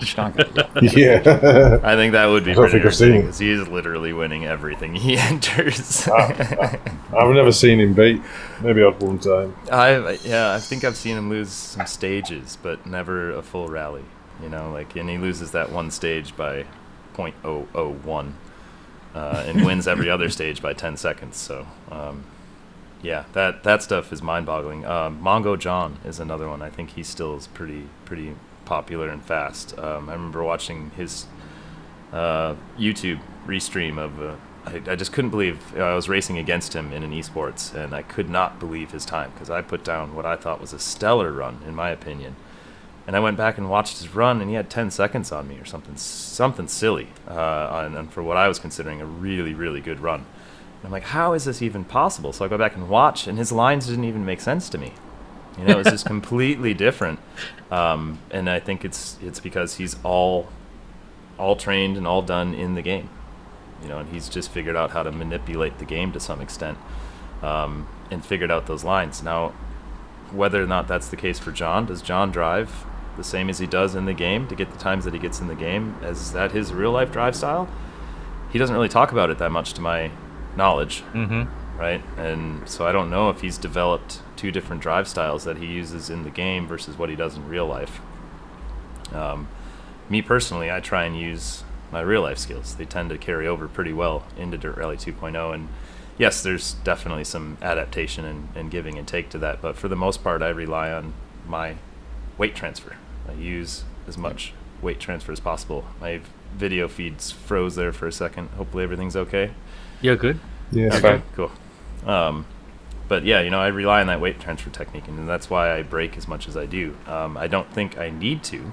Yeah. I think that would be I don't pretty think I've seen entertaining him. because he is literally winning everything he enters. I've never seen him beat. Maybe odd one time. I think I've seen him lose some stages, but never a full rally. You know, like, and he loses that one stage by .001 and wins every other stage by 10 seconds. So, yeah, that stuff is mind-boggling. Mongo John is another one. I think he still is pretty popular and fast. I remember watching his YouTube restream of. I just couldn't believe I was racing against him in an esports, and I could not believe his time because I put down what I thought was a stellar run, in my opinion. And I went back and watched his run, and he had 10 seconds on me or something silly, and for what I was considering a really, really good run. And I'm like, how is this even possible? So I go back and watch, and his lines didn't even make sense to me. You know, it was just completely different. And I think it's because he's all trained and all done in the game. You know, and he's just figured out how to manipulate the game to some extent, and figured out those lines. Now, whether or not that's the case for John, does John drive the same as he does in the game to get the times that he gets in the game? Is that his real life drive style? He doesn't really talk about it that much to my knowledge, right? And so I don't know if he's developed two different drive styles that he uses in the game versus what he does in real life. Me personally, I try and use my real life skills. They tend to carry over pretty well into Dirt Rally 2.0, and yes, there's definitely some adaptation and giving and take to that, but for the most part I rely on my weight transfer. I use as much weight transfer as possible. My video feeds froze there for a second. Hopefully everything's okay. You're good. Yeah, it's Okay, fine. cool. But yeah, you know, I rely on that weight transfer technique, and that's why I brake as much as I do. I don't think I need to,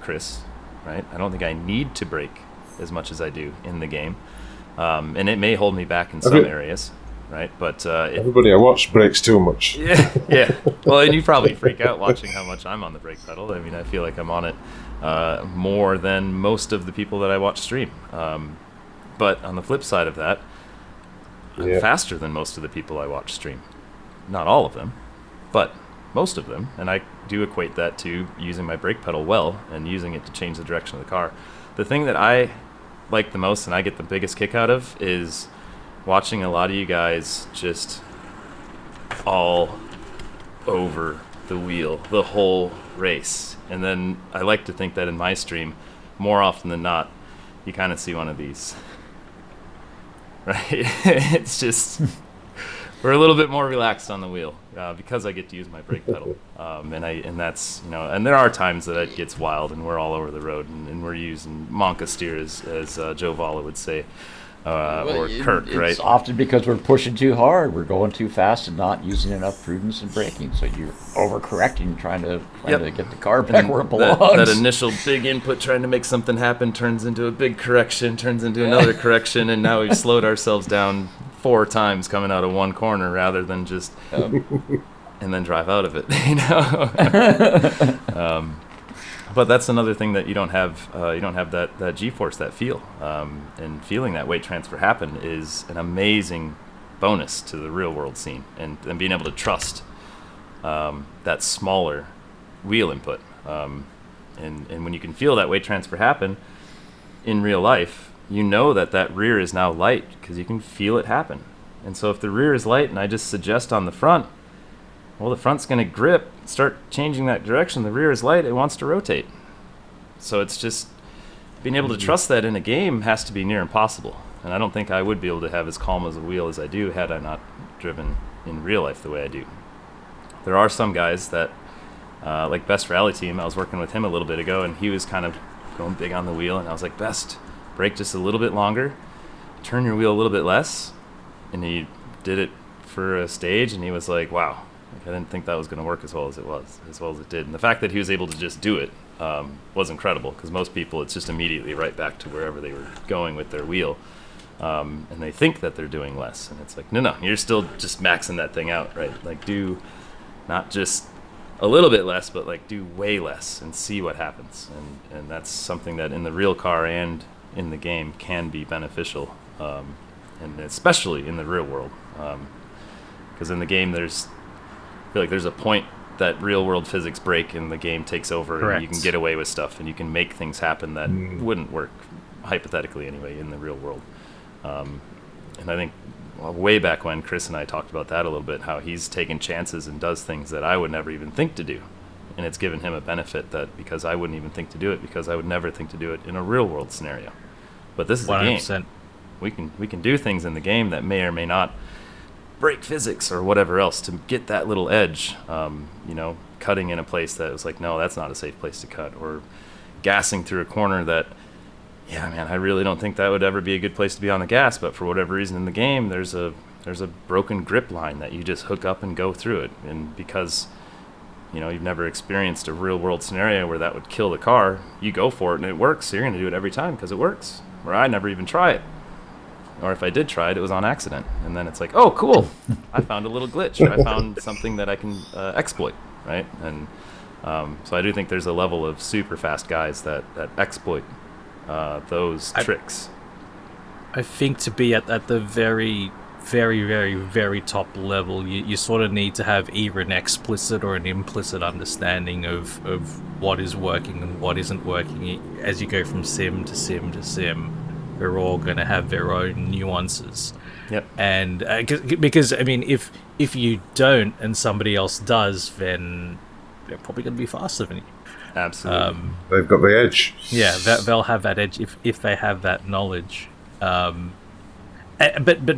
Chris, right? I don't think I need to brake as much as I do in the game. And it may hold me back in some areas, right? But Everybody I watch breaks too much. yeah. Well, and you probably freak out watching how much I'm on the brake pedal. I mean, I feel like I'm on it more than most of the people that I watch stream. But on the flip side of that, I'm faster than most of the people I watch stream. Not all of them, but most of them. And I do equate that to using my brake pedal well and using it to change the direction of the car. The thing that I like the most and I get the biggest kick out of is watching a lot of you guys just all over the wheel the whole race. And then I like to think that in my stream, more often than not, you kind of see one of these. Right? It's just, we're a little bit more relaxed on the wheel because I get to use my brake pedal. And that's, you know, and there are times that it gets wild and we're all over the road and we're using Monka steer as Joe Valla would say, or Kirk, right? It's often because we're pushing too hard. We're going too fast and not using enough prudence in braking. So you're overcorrecting, trying to get the car back where it belongs. That initial big input trying to make something happen turns into a big correction, turns into another correction, and now we've slowed ourselves down 4 times coming out of one corner rather than just and then drive out of it, you know. But that's another thing that you don't have. You don't have that Gforce, that feel, and feeling that weight transfer happen is an amazing bonus to the real world scene, and being able to trust that smaller wheel input. And when you can feel that weight transfer happen in real life, you know that rear is now light because you can feel it happen. And so if the rear is light and I just suggest on the front, well, the front's going to grip, start changing that direction. The rear is light, it wants to rotate. So it's just being able to trust that in a game has to be near impossible. And I don't think I would be able to have as calm as a wheel as I do had I not driven in real life the way I do. There are some guys that, like Best Rally Team, I was working with him a little bit ago, and he was kind of going big on the wheel, and I was like, Best, brake just a little bit longer, turn your wheel a little bit less. And he did it for a stage, and he was like, wow. I didn't think that was going to work as well as it did. And the fact that he was able to just do it was incredible, because most people, it's just immediately right back to wherever they were going with their wheel. And they think that they're doing less. And it's like, no, you're still just maxing that thing out, right? Like, do not just a little bit less, but like do way less and see what happens. And that's something that in the real car and in the game can be beneficial, and especially in the real world. Because in the game, I feel like there's a point that real world physics break and the game takes over. Correct. And you can get away with stuff and you can make things happen that wouldn't work, hypothetically anyway, in the real world. And I think way back when, Chris and I talked about that a little bit, how he's taken chances and does things that I would never even think to do. And it's given him a benefit that because I wouldn't even think to do it, because I would never think to do it in a real world scenario. But this is a game. We can do things in the game that may or may not break physics or whatever else to get that little edge. Cutting in a place that was like, no, that's not a safe place to cut, or gassing through a corner that, yeah, man, I really don't think that would ever be a good place to be on the gas, but for whatever reason in the game, there's a broken grip line that you just hook up and go through it. And because you've never experienced a real world scenario where that would kill the car, you go for it and it works, so you're going to do it every time because it works. Or I never even try it. Or if I did try it, it was on accident. And then it's like, oh, cool, I found a little glitch. Or I found something that I can exploit, right? And so I do think there's a level of super fast guys that exploit those tricks. I think to be at the very, very, very, very top level, you sort of need to have either an explicit or an implicit understanding of what is working and what isn't working. As you go from sim to sim to sim, they're all going to have their own nuances. Yep. And because I mean, if you don't and somebody else does, then they're probably going to be faster than you. Absolutely. They've got the edge. Yeah, they'll have that edge if they have that knowledge. But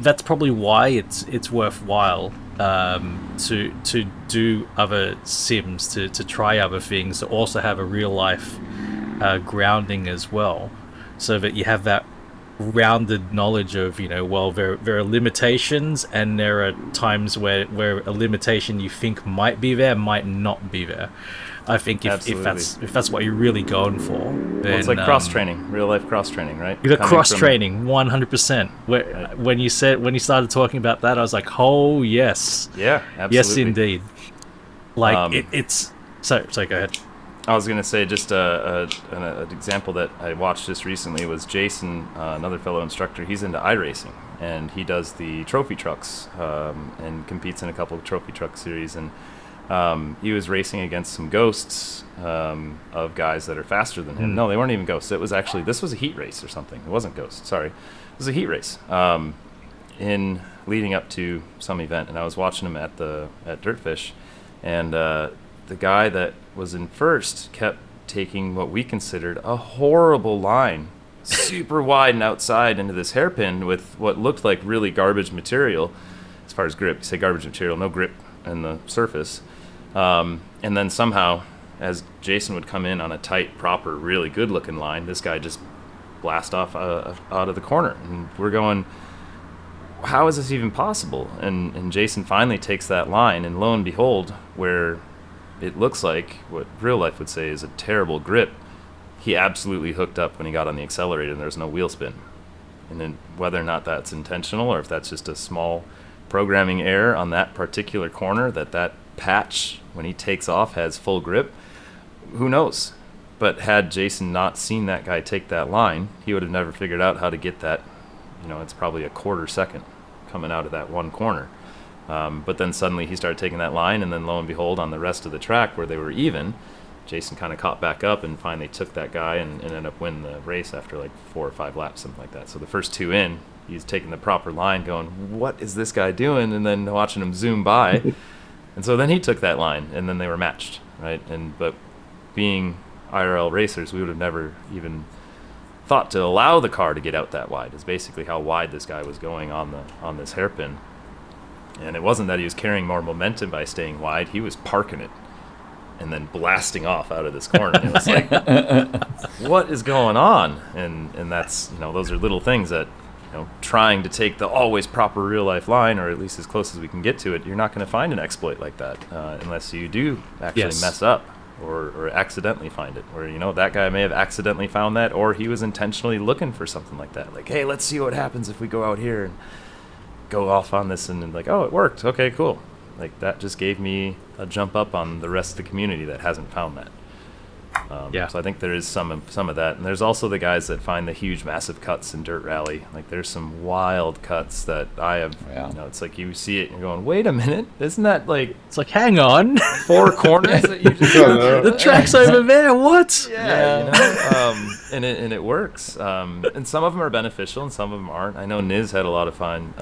that's probably why it's worthwhile to do other sims, to try other things, to also have a real life grounding as well, so that you have that rounded knowledge of, well, there are limitations, and there are times where a limitation you think might be there might not be there. I think if that's what you're really going for, then well, it's like cross training, real life cross training, right? The cross training, 100%. When you started talking about that, I was like, oh yes, yeah, absolutely, yes indeed. Like it's so go ahead. I was going to say just an example that I watched just recently was Jason, another fellow instructor. He's into iRacing, and he does the trophy trucks and competes in a couple of trophy truck series. And he was racing against some ghosts of guys that are faster than him. No, they weren't even ghosts. This was a heat race or something. It wasn't ghosts, sorry. It was a heat race in leading up to some event. And I was watching him at Dirtfish, and the guy that was in first kept taking what we considered a horrible line, super wide and outside into this hairpin with what looked like really garbage material as far as grip. You say garbage material, no grip in the surface. And then somehow, as Jason would come in on a tight, proper, really good-looking line, this guy just blast off out of the corner. And we're going, how is this even possible? And Jason finally takes that line, and lo and behold, where it looks like what real life would say is a terrible grip, he absolutely hooked up when he got on the accelerator and there was no wheel spin. And then whether or not that's intentional or if that's just a small programming error on that particular corner, that patch when he takes off has full grip, who knows? But had Jason not seen that guy take that line, he would have never figured out how to get that. It's probably a quarter second coming out of that one corner. But then suddenly he started taking that line, and then lo and behold, on the rest of the track where they were even, Jason kind of caught back up and finally took that guy and ended up winning the race after like 4 or 5 laps, something like that. So the first 2 in, he's taking the proper line going, what is this guy doing? And then watching him zoom by. And so then he took that line, and then they were matched, right? But being IRL racers, we would have never even thought to allow the car to get out that wide, is basically how wide this guy was going on this hairpin. And it wasn't that he was carrying more momentum by staying wide. He was parking it and then blasting off out of this corner. It was like, what is going on? And that's, those are little things that, trying to take the always proper real life line, or at least as close as we can get to it, you're not going to find an exploit like that unless you do actually mess up or accidentally find it. Or, that guy may have accidentally found that, or he was intentionally looking for something like that. Like, hey, let's see what happens if we go out here and go off on this, and like, oh, it worked, okay, cool. Like, that just gave me a jump up on the rest of the community that hasn't found that. So I think there is some of that, and there's also the guys that find the huge, massive cuts in Dirt Rally. Like there's some wild cuts that I have. Yeah. You know, it's like you see it and you're going, "Wait a minute, isn't that like It's like, hang on, 4 corners that you just?" the track's over there. What? Yeah, you know, and it works. And some of them are beneficial, and some of them aren't. I know Niz had a lot of fun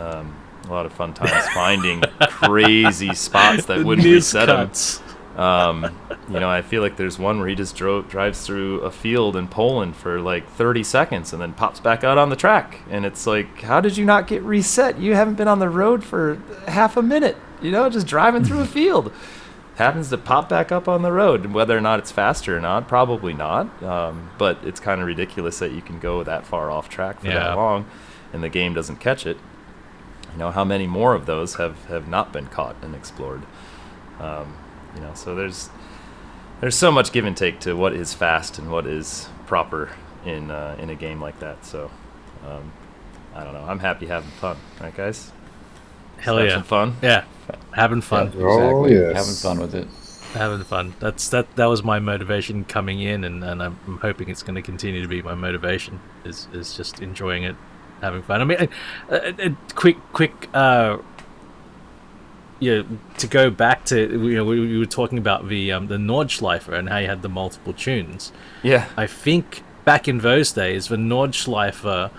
times finding crazy spots that wouldn't reset him. You know, I feel like there's one where he just drives through a field in Poland for like 30 seconds and then pops back out on the track. And it's like, how did you not get reset? You haven't been on the road for half a minute, you know, just driving through a field. Happens to pop back up on the road. Whether or not it's faster or not, probably not. But it's kind of ridiculous that you can go that far off track for that long and the game doesn't catch it. You know, how many more of those have not been caught and explored? You know, so there's so much give and take to what is fast and what is proper in a game like that. So I don't know. I'm happy having fun, right, guys? Hell Have yeah, some fun. Yeah, having fun. Yeah, Oh, exactly. yes. Having fun with it. Having fun. That was my motivation coming in, and I'm hoping it's going to continue to be my motivation. Is just enjoying it, having fun. I mean, quick. To go back to, you know, we were talking about the Nordschleifer and how you had the multiple tunes. Yeah. I think back in those days, the Nordschleifer,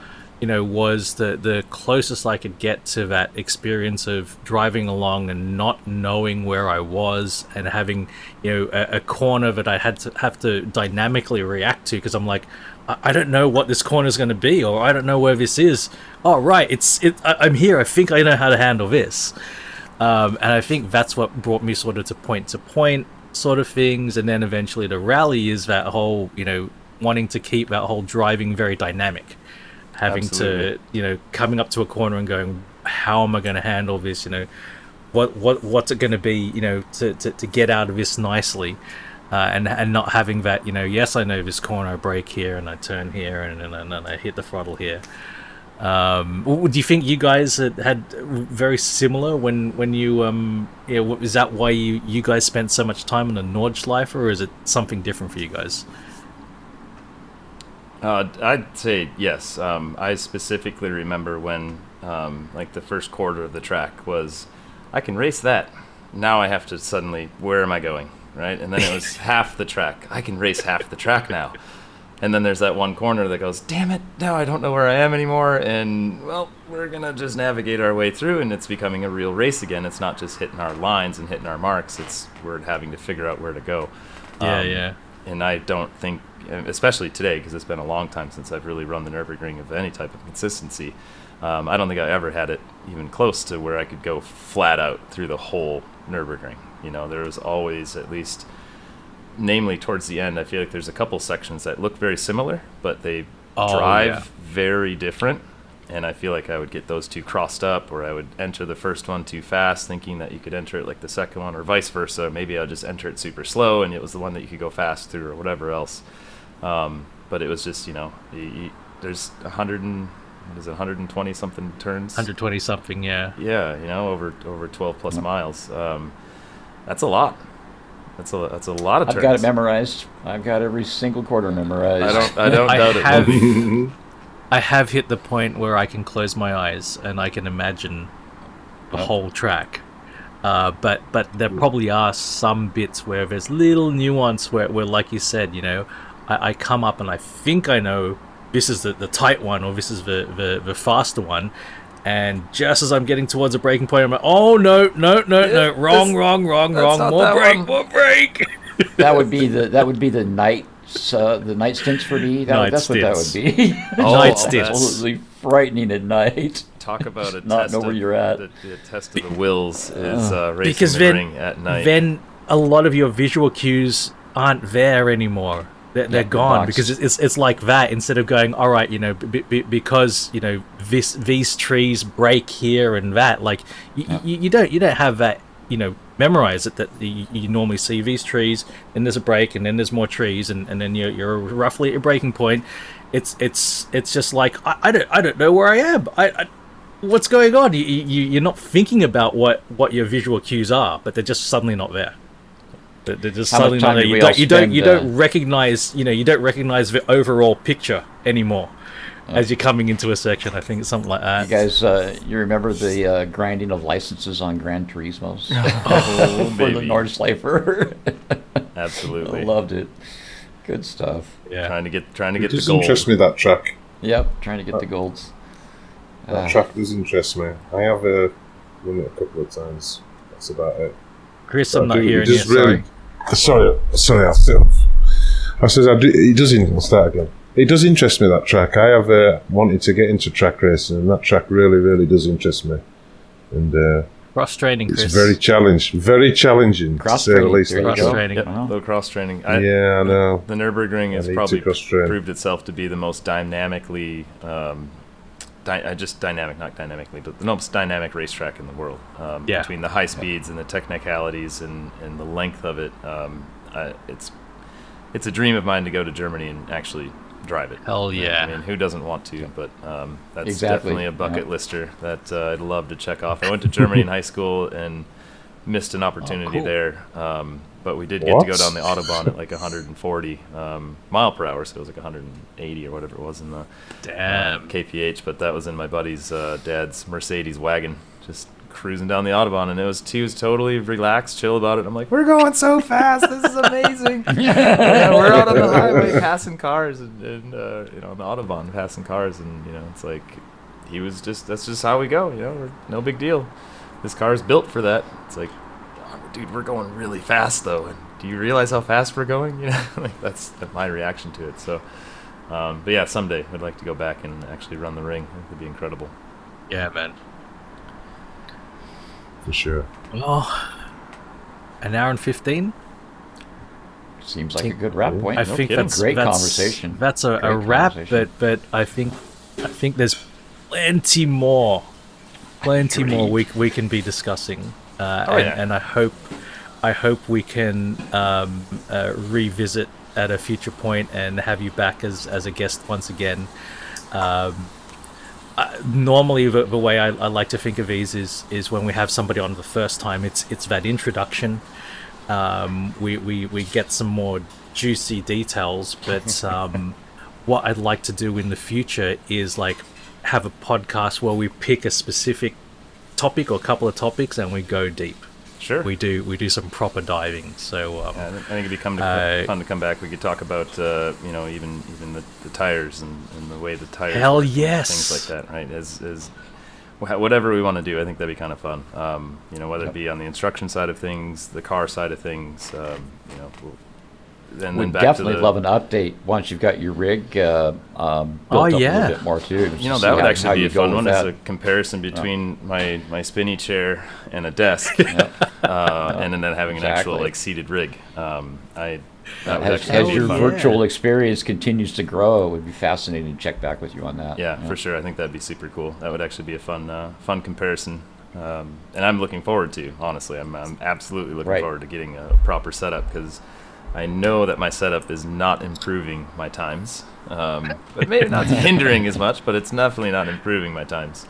you know, was the closest I could get to that experience of driving along and not knowing where I was and having, you know, a corner that I have to dynamically react to, because I'm like, I don't know what this corner is going to be, or I don't know where this is. Oh, right, I'm here. I think I know how to handle this. And I think that's what brought me sort of to point sort of things, and then eventually the rally is that whole, you know, wanting to keep that whole driving very dynamic, having Absolutely. to, you know, coming up to a corner and going, how am I going to handle this? You know, what's it going to be? You know, to get out of this nicely, and not having that, you know, yes, I know this corner, I brake here and I turn here and I hit the throttle here. Do you think you guys had very similar when you is that why you guys spent so much time on the Nordschleifer, or is it something different for you guys? I'd say yes. I specifically remember when like the first quarter of the track was, I can race that. Now I have to suddenly, where am I going, right? And then it was half the track. I can race half the track now. And then there's that one corner that goes, damn it, now I don't know where I am anymore. And, well, we're going to just navigate our way through, and it's becoming a real race again. It's not just hitting our lines and hitting our marks. We're having to figure out where to go. Yeah. And I don't think, especially today, because it's been a long time since I've really run the Nürburgring of any type of consistency, I don't think I ever had it even close to where I could go flat out through the whole Nürburgring. You know, there was always at least... Namely, towards the end, I feel like there's a couple sections that look very similar, but they drive very different. And I feel like I would get those two crossed up, or I would enter the first one too fast, thinking that you could enter it like the second one, or vice versa. Maybe I'd just enter it super slow, and it was the one that you could go fast through, or whatever else. But it was just, you know, there's 120 something turns. 120 something, yeah. Yeah, you know, over 12 plus miles. That's a lot. That's a lot of turns. I've got it memorized. I've got every single quarter memorized. I don't doubt it. I have hit the point where I can close my eyes and I can imagine the whole track. But there probably are some bits where there's little nuance where like you said, you know, I come up and I think I know this is the tight one, or this is the faster one. And just as I'm getting towards a breaking point, I'm like, oh, no, wrong, more brake. That would be the night stints for me. That's what that would be. Night stints. Absolutely frightening at night. Talk about a Not test know where you're at. The test of the wills is racing because the then, ring at night. Then a lot of your visual cues aren't there anymore. They're gone, because it's like that. Instead of going, all right, you know, because, you know, these trees break here and that, like you don't have that, you know, memorize it, that you normally see these trees, and there's a break, and then there's more trees, and then you're roughly at a breaking point. It's just like I don't know where I am. What's going on? You're not thinking about what your visual cues are, but they're just suddenly not there. They're just How much suddenly time not there. did we You all don't, you don't, you spend, don't recognize, you don't recognize the overall picture anymore as you're coming into a section. I think it's something like that. You guys, you remember the grinding of licenses on Gran Turismos for the baby. Nordschleifer? Absolutely. I loved it. Good stuff. Yeah. Trying to get It the does gold. interest me, that track. Yep, trying to get the golds. That track does interest me. I have run it a couple of times. That's about it. Chris, I'm I not do- it hearing you. does really- Sorry, I'll sit off. I said, it does. I'll start again. It does interest me, that track. I have wanted to get into track racing, and that track really, really does interest me. And Cross-training, it's Chris. very challenging, to say the Cross-training, least. there you go. Cross-training. Yep, Wow. little cross training. Yeah, I know. The Nürburgring has I need probably to cross-train. proved itself to be the most dynamically, just dynamic, not dynamically, but the most dynamic racetrack in the world. Yeah. Between the high speeds and the technicalities and the length of it, it's a dream of mine to go to Germany and actually drive it. Hell yeah. I mean, who doesn't want to? But that's Exactly. definitely a bucket Yeah. lister that I'd love to check off. I went to Germany in high school and missed an opportunity cool. there. But we did get to go What? down the Autobahn at like 140 mile per hour, so it was like 180 or whatever it was in the Damn. KPH. But that was in my buddy's dad's Mercedes wagon, just cruising down the Autobahn, and he was totally relaxed, chill about it. I'm like, we're going so fast, this is amazing. Yeah, we're out on the highway passing cars and on the Autobahn passing cars, and it's like that's just how we go. No big deal. This car is built for that. It's like, dude, we're going really fast though, and do you realize how fast we're going? Like that's my reaction to it. So, but yeah, someday I'd like to go back and actually run the ring. It would be incredible. Yeah, man. For sure. Well, an hour and 15? Seems like a good wrap point. I No think kidding. that's Great that's, conversation. That's a Great wrap, conversation. but I think there's plenty more we can be discussing, and I hope we can revisit at a future point and have you back as a guest once again. Normally, the way I like to think of these is when we have somebody on the first time, it's that introduction. We get some more juicy details, but what I'd like to do in the future is like have a podcast where we pick a specific topic or a couple of topics and we go deep. Sure. We do some proper diving. So I think it'd be fun to come back. We could talk about even the tires and the way the tires Hell work and yes. things like that, right? As whatever we want to do, I think that'd be kind of fun. Whether it be on the instruction side of things, the car side of things, then We'd back definitely to love an update once you've got your rig built up a little bit more too. that would actually be a fun one. Is Is a comparison between my spinny chair and a desk, and then having an actual Exactly. like seated rig. That would As actually be your fun. virtual experience continues to grow, it would be fascinating to check back with you on that. Yeah, for sure. I think that'd be super cool. That would actually be a fun comparison, and I'm looking forward to. Honestly, I'm absolutely looking Right. forward to getting a proper setup because I know that my setup is not improving my times, but maybe not hindering as much. But it's definitely not improving my times.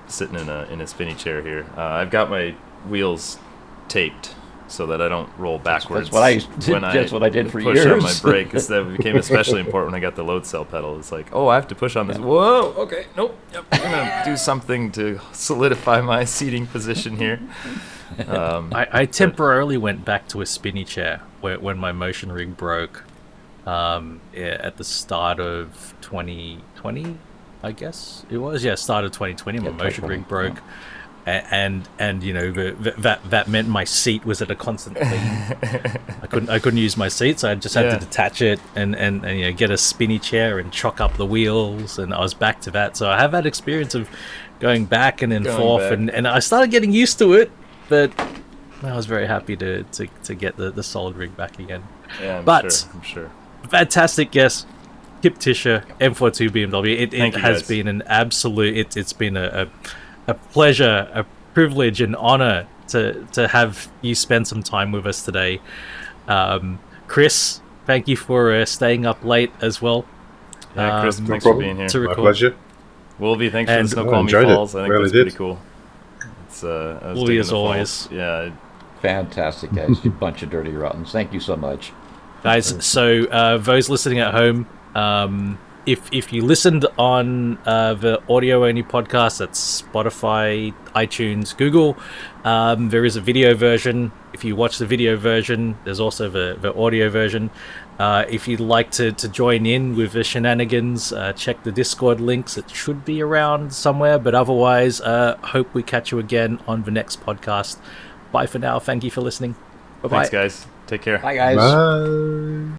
Sitting in a spinny chair here, I've got my wheels taped so that I don't roll backwards. That's what I did for push years. on my brake, because that became especially important when I got the load cell pedal. It's like, oh, I have to push on this. Whoa, okay, nope. Yep, I'm gonna do something to solidify my seating position here. I temporarily went back to a spinny chair when my motion rig broke at the start of 2020, I guess it was. Yeah, start of 2020, my motion rig broke. And that meant my seat was at a constant clean. I couldn't use my seat, so I just had to detach it and get a spinny chair and chock up the wheels, and I was back to that. So I have that experience of going back and then forth, and I started getting used to it, but I was very happy to get the solid rig back again. Yeah, I'm sure. Fantastic guest, Kip Tischer, M42 BMW. It Thank you, has guys. been an absolute. It's been a pleasure, a privilege, an honor to have you spend some time with us today. Chris, thank you for staying up late as well. Yeah, Chris, No thanks for problem. being here. To My record. pleasure. Wolvie, thanks for the And- Snoqualmie enjoyed it. Falls. I think Really that's did. pretty cool. It's, I was Wolvie, digging as the always. falls. Yeah, Fantastic, guys. You bunch of dirty rottens. Thank you so much. Guys, so those listening at home, if you listened on the audio-only podcast, that's Spotify, iTunes, Google, there is a video version. If you watch the video version, there's also the audio version. If you'd like to join in with the shenanigans, check the Discord links. It should be around somewhere, but otherwise, hope we catch you again on the next podcast. Bye for now. Thank you for listening. Bye-bye. Thanks, guys. Take care. Bye, guys. Bye.